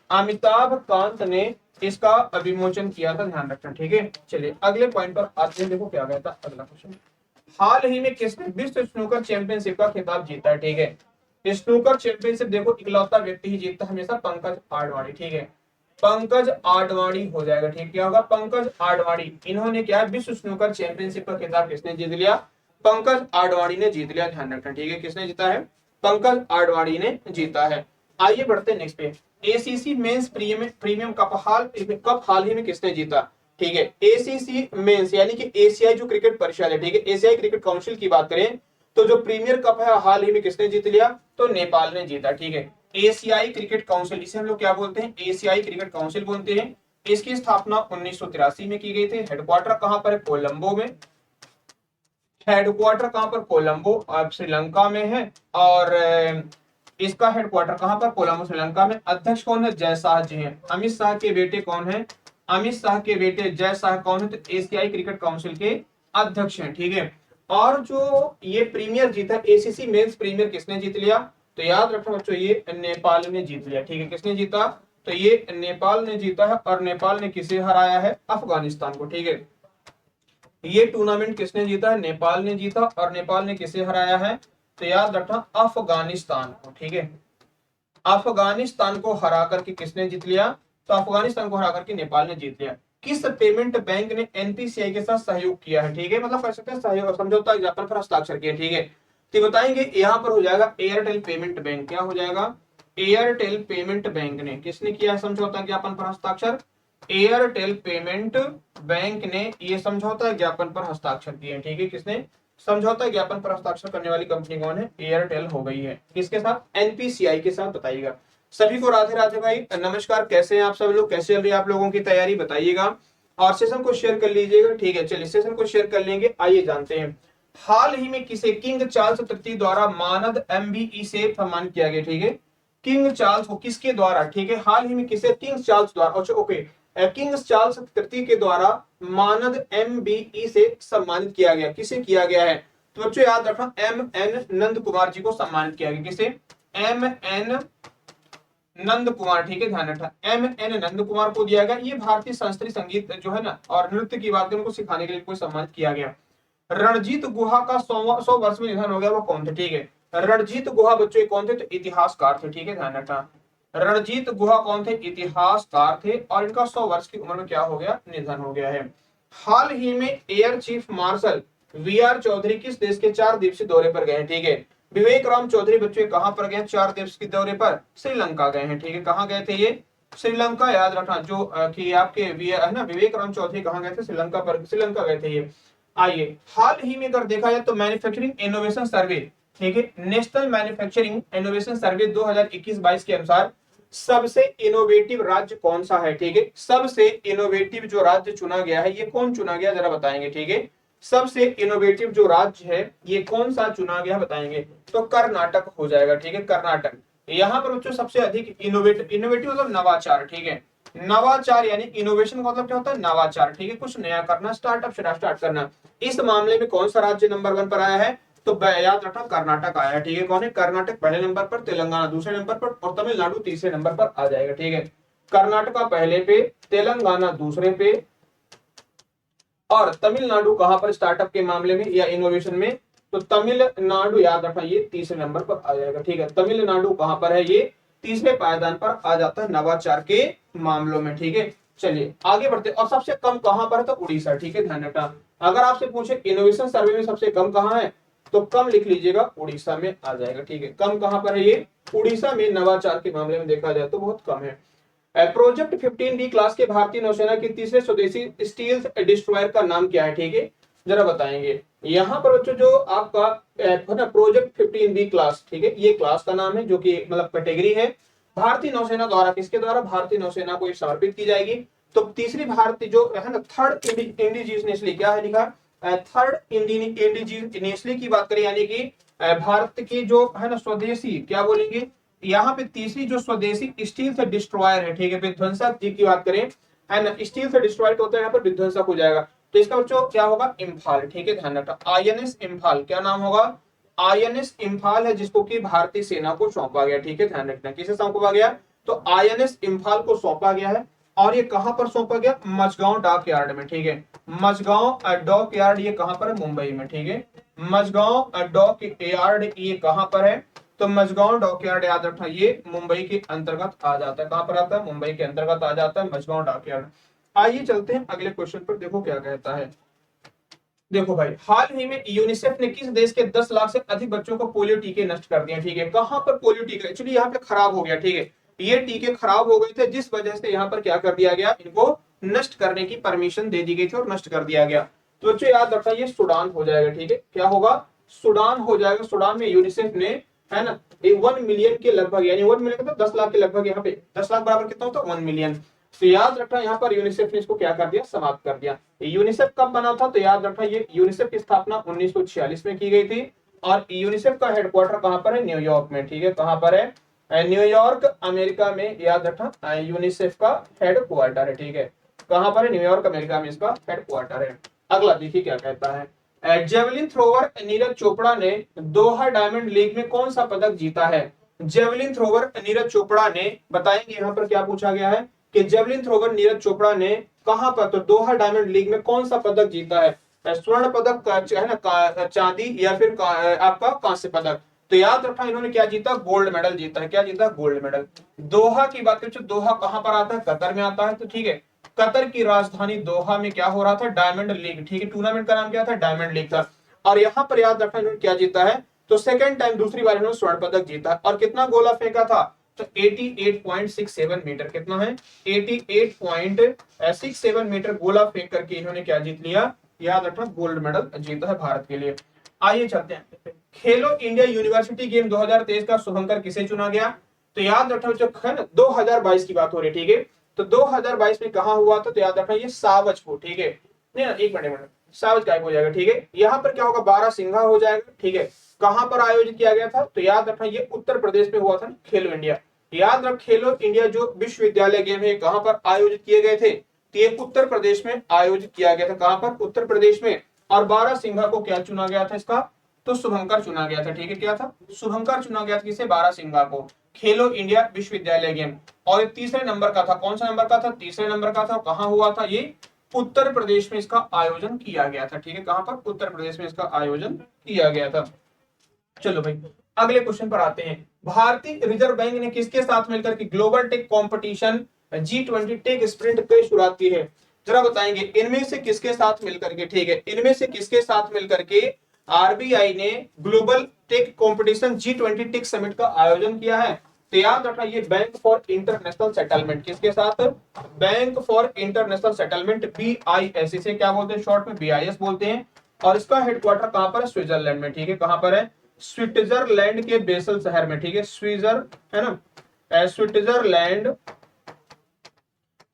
अमिताभ कांत ने इसका विमोचन किया था, ध्यान रखना, ठीक है। चलिए अगले पॉइंट पर आते हैं। देखो क्या गया था अगला क्वेश्चन। हाल ही में किसने विश्व स्नूकर चैंपियनशिप का खिताब जीता है? ठीक है, स्नूकर चैंपियनशिप देखो इकलौता व्यक्ति ही जीतता हमेशा, पंकज आडवाणी, ठीक है। पंकज आडवाणी हो जाएगा, ठीक। क्या होगा? पंकज आडवाणी। इन्होंने क्या है? विश्व स्नूकर चैंपियनशिप का खिताब किसने जीत लिया? पंकज आडवाणी ने जीत लिया, ध्यान रखना, ठीक है। किसने जीता है? पंकज आडवाणी ने जीता है। आइए बढ़ते हैं नेक्स्ट पे। एसीसी मेंस प्रीमियम कप हाल ही में किसने जीता? ठीक है, एसीसी मेंस यानी कि एशियाई जो क्रिकेट परिषद है, ठीक है, एशियाई क्रिकेट काउंसिल की बात करें तो जो प्रीमियर कप है हाल ही में किसने जीत लिया? तो नेपाल ने जीता, ठीक है। एशियाई क्रिकेट काउंसिल, इसे हम लोग क्या बोलते हैं? एशियाई क्रिकेट काउंसिल बोलते हैं। इसकी स्थापना 1983 में की गई थी। हेडक्वार्टर कहां पर है? कोलंबो में। हेडक्वार्टर कहां पर? कोलंबो, अब श्रीलंका में है। और इसका हेडक्वार्टर कहां पर? कोलंबो, श्रीलंका में। अध्यक्ष कौन है? जय शाह जी हैं। अमित शाह के बेटे कौन है? अमित शाह के बेटे जय शाह कौन है? तो एशियाई क्रिकेट काउंसिल के अध्यक्ष हैं, ठीक है। और जो ये प्रीमियर जीता, एसीसी मेंस प्रीमियर किसने जीत लिया? तो याद रखना बच्चों, ये नेपाल ने जीत लिया, ठीक है। किसने जीता? तो ये नेपाल ने जीता है। और नेपाल ने किसे हराया है? अफगानिस्तान को, ठीक है। ये टूर्नामेंट किसने जीता है? नेपाल ने जीता। और नेपाल ने किसे हराया है? तो याद रखना, अफगानिस्तान को, ठीक है। अफगानिस्तान को हरा करके किसने जीत लिया? तो अफगानिस्तान को हरा करके नेपाल ने जीत लिया। किस पेमेंट बैंक ने एनपीसीआई के साथ सहयोग किया है? ठीक है, मतलब कर सकते हैं सहयोग, समझौता ज्ञापन पर हस्ताक्षर किया, ठीक है। तो बताएंगे यहाँ पर हो जाएगा एयरटेल पेमेंट बैंक। क्या हो जाएगा? एयरटेल पेमेंट बैंक ने, किसने किया है समझौता ज्ञापन पर हस्ताक्षर? एयरटेल पेमेंट बैंक ने ये समझौता ज्ञापन पर हस्ताक्षर किए, ठीक है। किसने? समझौता ज्ञापन पर हस्ताक्षर करने वाली कंपनी कौन है? एयरटेल हो गई है। किसके साथ? एनपीसीआई के साथ, बताइएगा। सभी को राधे राधे भाई, नमस्कार। कैसे हैं आप सब लोग? कैसे चल रही है आप लोगों की तैयारी, बताइएगा। और सेशन को शेयर कर लीजिएगा, ठीक है। चलिए सेशन को शेयर कर लेंगे। आइए जानते हैं, हाल ही में किसे किंग चार्ल्स तृतीय द्वारा मानद एमबीई से सम्मानित किया गया? ठीक है, किंग चार्ल्स को किसके द्वारा? ठीक है, हाल ही में किसे किंग चार्ल्स द्वारा, अच्छा ओके, किंग चार्ल्स तृतीय के द्वारा मानद एमबीई से सम्मानित किया गया। किसे किया गया है? तो बच्चों याद रखना, एम एन नंद कुमार जी को सम्मानित किया गया। किसे? एम एन नंद कुमार, ठीक है, ध्यान रखना, एम एन नंद कुमार को दिया गया। ये भारतीय शास्त्रीय संगीत जो है ना और नृत्य की बात उनको सिखाने के लिए कोई सम्मानित किया गया। रणजीत गुहा का 100 वर्ष में निधन हो गया, वो कौन थे? ठीक है, रणजीत गुहा बच्चों कौन थे? तो इतिहासकार थे, ठीक है, ध्यान रखना। रणजीत गुहा कौन थे? इतिहासकार थे। और इनका 100 वर्ष की उम्र में क्या हो गया? निधन हो गया है। हाल ही में air chief marshal V R Chaudhari किस देश के 4 दिवसीय दौरे पर गए हैं? ठीक है, विवेक राम चौधरी बच्चों कहां पर गए? 4 दिवसीय दौरे पर श्रीलंका गए हैं, ठीक है। कहां गए थे ये? श्रीलंका, याद रखना। जो कि आपके है ना, विवेक राम चौधरी कहां गए थे? श्रीलंका पर, श्रीलंका गए थे ये। आइए, हाल ही में अगर देखा जाए तो मैन्युफैक्चरिंग इनोवेशन सर्वे ठीक है। नेशनल मैन्युफैक्चरिंग इनोवेशन सर्वे 2021-22 के अनुसार सबसे इनोवेटिव राज्य कौन सा है, ठीक है। सबसे इनोवेटिव जो राज्य चुना गया है ये कौन चुना गया जरा बताएंगे, ठीक है। सबसे इनोवेटिव जो राज्य है ये कौन सा चुना गया बताएंगे, तो कर्नाटक हो जाएगा, ठीक है, कर्नाटक। यहाँ पर बच्चों सबसे अधिक इनोवेटिव, इनोवेटिव मतलब नवाचार, ठीक है। नवाचार यानी इनोवेशन का मतलब क्या होता है, नवाचार, ठीक है, कुछ नया करना, स्टार्टअप स्टार्ट करना। इस मामले में कौन सा राज्य नंबर 1 पर आया है, तो याद रखना कर्नाटक आया है, ठीक है। कौन है, कर्नाटक पहले नंबर पर, तेलंगाना दूसरे नंबर पर और तमिलनाडु तीसरे नंबर पर आ जाएगा, ठीक है। कर्नाटक पहले पे, तेलंगाना दूसरे पे और तमिलनाडु कहां पर स्टार्टअप के मामले में या इनोवेशन में, तो तमिलनाडु याद रखना ये तीसरे नंबर पर आ जाएगा, ठीक है। तमिलनाडु कहां पर है, ये तीसरे पायदान पर आ जाता है नवाचार के मामलों में, ठीक है। चलिए आगे बढ़ते, और सबसे कम कहां पर है, तो उड़ीसा, ठीक है, ध्यान रखना। अगर आपसे पूछे इनोवेशन सर्वे में सबसे कम कहां है, तो कम लिख लीजिएगा, उड़ीसा में आ जाएगा, ठीक है। कम कहां पर है, ये उड़ीसा में नवाचार के मामले में देखा जाए तो बहुत कम है। प्रोजेक्ट 15 डी क्लास के भारतीय नौसेना के तीसरे स्वदेशी स्टील डिस्ट्रॉयर का नाम क्या है, ठीक है, जरा बताएंगे। यहाँ पर बच्चों जो आपका है ना प्रोजेक्ट 15 बी क्लास, ठीक है, ये क्लास का नाम है जो कि मतलब कैटेगरी है। भारतीय नौसेना द्वारा, किसके द्वारा, भारतीय नौसेना को समर्पित की जाएगी। तो तीसरी भारतीय जो है ना थर्ड इंडिजीनियसली क्या है लिखा, थर्ड इंडिजीनियसली की बात करें, यानी कि भारत की जो है ना स्वदेशी क्या बोलेंगे, यहाँ पे तीसरी जो स्वदेशी स्टील से डिस्ट्रॉयर है, ठीक है, विध्वंसक जी की बात करें, है ना, स्टील से डिस्ट्रॉयर होता है, यहाँ पर विध्वंसक हो जाएगा। तो इसका बच्चों क्या होगा, इम्फाल, ठीक है, ध्यान रखना, आईएनएस इम्फाल, क्या नाम होगा, आईएनएस इम्फाल है, जिसको कि भारतीय सेना को सौंपा गया, ठीक है, ध्यान रखना, किसे सौंपा गया, तो आईएनएस इम्फाल को सौंपा गया है। और ये कहां पर सौंपा गया, मझगांव डॉक यार्ड में, ठीक है। मझगांव डॉक यार्ड ये कहां पर है, मुंबई में, ठीक है। मझगांव डॉक यार्ड ये कहां पर है, तो मझगांव डॉकयार्ड याद रखना ये मुंबई के अंतर्गत आ जाता है, कहां पर आता है, मुंबई के अंतर्गत आ जाता है मझगांव डॉकयार्ड। आइए चलते हैं अगले क्वेश्चन पर, देखो क्या कहता है। देखो भाई, हाल ही में यूनिसेफ ने किस देश के 10 लाख से अधिक बच्चों को पोलियो टीके नष्ट कर दिए, ठीक है। कहां पर पोलियो टीके, एक्चुअली यहाँ पे खराब हो गया, ठीक है, ये टीके खराब हो गए थे, जिस वजह से यहाँ पर क्या कर दिया गया, इनको नष्ट करने की परमिशन दे दी गई थी और नष्ट कर दिया गया। तो बच्चों याद रखना ये सूडान हो जाएगा, ठीक है, क्या होगा, सूडान हो जाएगा। सूडान में यूनिसेफ ने, है ना, 1 मिलियन के लगभग, यानी 1 मिलियन का 10 लाख के लगभग, यहाँ पे 10 लाख बराबर कितना होता है, 1 मिलियन। तो याद रखना यहाँ पर यूनिसेफ ने इसको क्या कर दिया, समाप्त कर दिया। यूनिसेफ कब बना था, तो याद रखना ये यूनिसेफ की स्थापना 1946 में की गई थी। और यूनिसेफ का हेडक्वार्टर कहां पर है, न्यूयॉर्क में, ठीक है, कहां पर है, न्यूयॉर्क अमेरिका में, याद रखना यूनिसेफ का हेडक्वार्टर है, ठीक है, कहां पर है, न्यूयॉर्क अमेरिका में इसका हेडक्वार्टर है। अगला देखिए क्या कहता है, जेवलिन थ्रोवर नीरज चोपड़ा ने दोहा डायमंड लीग में कौन सा पदक जीता है। जेवलिन थ्रोवर नीरज चोपड़ा ने, बताएंगे यहाँ पर क्या पूछा गया है कि जेवलिन थ्रोवर नीरज चोपड़ा ने कहां पर, तो दोहा डायमंड लीग में कौन सा पदक जीता है, स्वर्ण पदक है ना, चांदी या फिर आपका कांस्य पदक। तो याद रखना इन्होंने क्या जीता, गोल्ड मेडल जीता है, क्या जीता, गोल्ड मेडल। दोहा की बात करें, दोहा कहां पर आता है, कतर में आता है, तो ठीक है, कतर की राजधानी दोहा में क्या हो रहा था, डायमंड लीग, ठीक है, टूर्नामेंट का नाम क्या था, डायमंड लीग था। और यहाँ पर याद रखना इन्होंने क्या जीता है, तो सेकंड टाइम, दूसरी बार इन्होंने स्वर्ण पदक जीता। और कितना गोला फेंका था, तो 88.67 मीटर, कितना है, 88.67 मीटर गोला फेंक करके इन्होंने क्या जीत लिया, याद रखना गोल्ड मेडल जीता है भारत के लिए। आइए चलते हैं, खेलो इंडिया यूनिवर्सिटी गेम 2023 का शुभंकर किसे चुना गया, तो याद रखना जो है ना 2022 की बात हो रही है, ठीक है। तो 2022 में कहा हुआ था, तो याद रखना ये सावज को, ठीक है, नहीं एक मिनट, सावज गायब हो जाएगा, ठीक है। यहाँ पर क्या होगा, 12 सिंघा हो जाएगा, ठीक है। कहां पर आयोजित किया गया था, तो याद रखना ये उत्तर प्रदेश में हुआ था ना, खेलो इंडिया। याद रख, खेलो इंडिया जो विश्वविद्यालय गेम है कहां पर आयोजित किए गए थे, तो ये उत्तर प्रदेश में आयोजित किया गया था, कहां पर, उत्तर प्रदेश में। और 12 सिंघा को क्या चुना गया था इसका, तो शुभंकर चुना गया था, ठीक है, क्या था, शुभंकर चुना गया था, किसे, 12 सिंघा को, खेलो इंडिया विश्वविद्यालय गेम। और ये तीसरे नंबर का था, कौन सा नंबर का था, तीसरे नंबर का था, कहां हुआ था, ये उत्तर प्रदेश में इसका आयोजन किया गया था, ठीक है, कहां पर, उत्तर प्रदेश में इसका आयोजन किया गया था। चलो भाई अगले क्वेश्चन पर आते हैं, भारतीय रिजर्व बैंक ने किसके साथ मिलकर के global tech competition G20 tech sprint की शुरुआत की है, जरा बताएंगे, इनमें से किसके साथ मिलकर के, ठीक है, इनमें से किसके साथ मिलकर के आरबीआई ने global tech competition G20 tech summit का आयोजन किया है। तो याद रखना ये बैंक फॉर इंटरनेशनल सेटलमेंट, किसके साथ, bank for international settlement, BIS, इसे क्या बोलते हैं शॉर्ट में BIS बोलते हैं। और इसका हेडक्वार्टर कहां पर है, स्विट्जरलैंड में, ठीक है, कहां पर है, स्विट्जरलैंड के बेसल शहर में, ठीक है, स्विट्जर है ना, स्विट्जरलैंड।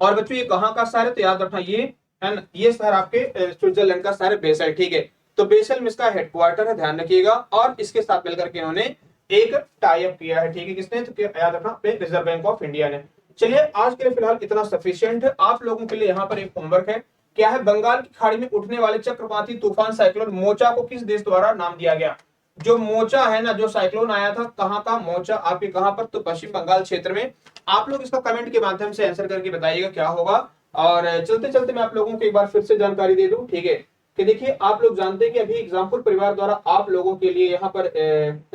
और बच्चों ये कहाँ का शहर है, तो याद रखना ये है ना, ये शहर आपके स्विट्जरलैंड का शहर है बेसल, ठीक है। तो बेसल में इसका हेडक्वार्टर है, ध्यान रखिएगा। और इसके साथ मिलकर के इन्होंने एक टाई अप किया है, ठीक है, किसने, तो याद रखना रिजर्व बैंक ऑफ इंडिया ने। चलिए आज के लिए फिलहाल इतना सफिशियंट है। आप लोगों के लिए यहाँ पर एक होमवर्क है, क्या है, बंगाल की खाड़ी में उठने वाले चक्रवाती तूफान साइक्लोन मोचा को किस देश द्वारा नाम दिया गया। जो मोचा है ना, जो साइक्लोन आया था, कहाँ का मोचा, आपके कहाँ पर, तो पश्चिम बंगाल क्षेत्र में। आप लोग इसका कमेंट के माध्यम से आंसर करके बताइएगा क्या होगा। और चलते चलते मैं आप लोगों को एक बार फिर से जानकारी दे दूं, ठीक है, कि देखिए आप लोग जानते हैं कि अभी एग्जाम्पल परिवार द्वारा आप लोगों के लिए यहाँ पर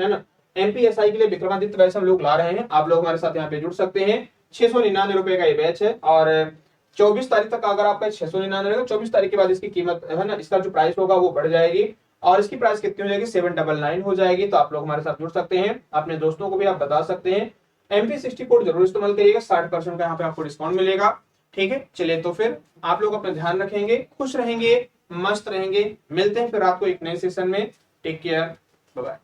है ना एमपीएसआई के लिए विक्रमादित्य बैच हम लोग ला रहे हैं। आप लोग हमारे साथ यहाँ पे जुड़ सकते हैं। 699 रुपए का ये बैच है। और 24 तारीख तक अगर आपका 699 रहेगा, 24 तारीख के बाद इसकी कीमत है ना, इसका जो प्राइस होगा वो बढ़ जाएगी। और इसकी प्राइस कितनी हो जाएगी, 799 हो जाएगी। तो आप लोग हमारे साथ जुड़ सकते हैं, अपने दोस्तों को भी आप बता सकते हैं। MP60 कोड जरूर इस्तेमाल करिएगा, 60% का यहाँ पे आपको डिस्काउंट मिलेगा, ठीक है। चलिए तो फिर आप लोग अपना ध्यान रखेंगे, खुश रहेंगे, मस्त रहेंगे। मिलते हैं फिर आपको एक नए सेशन में। Take care, bye bye.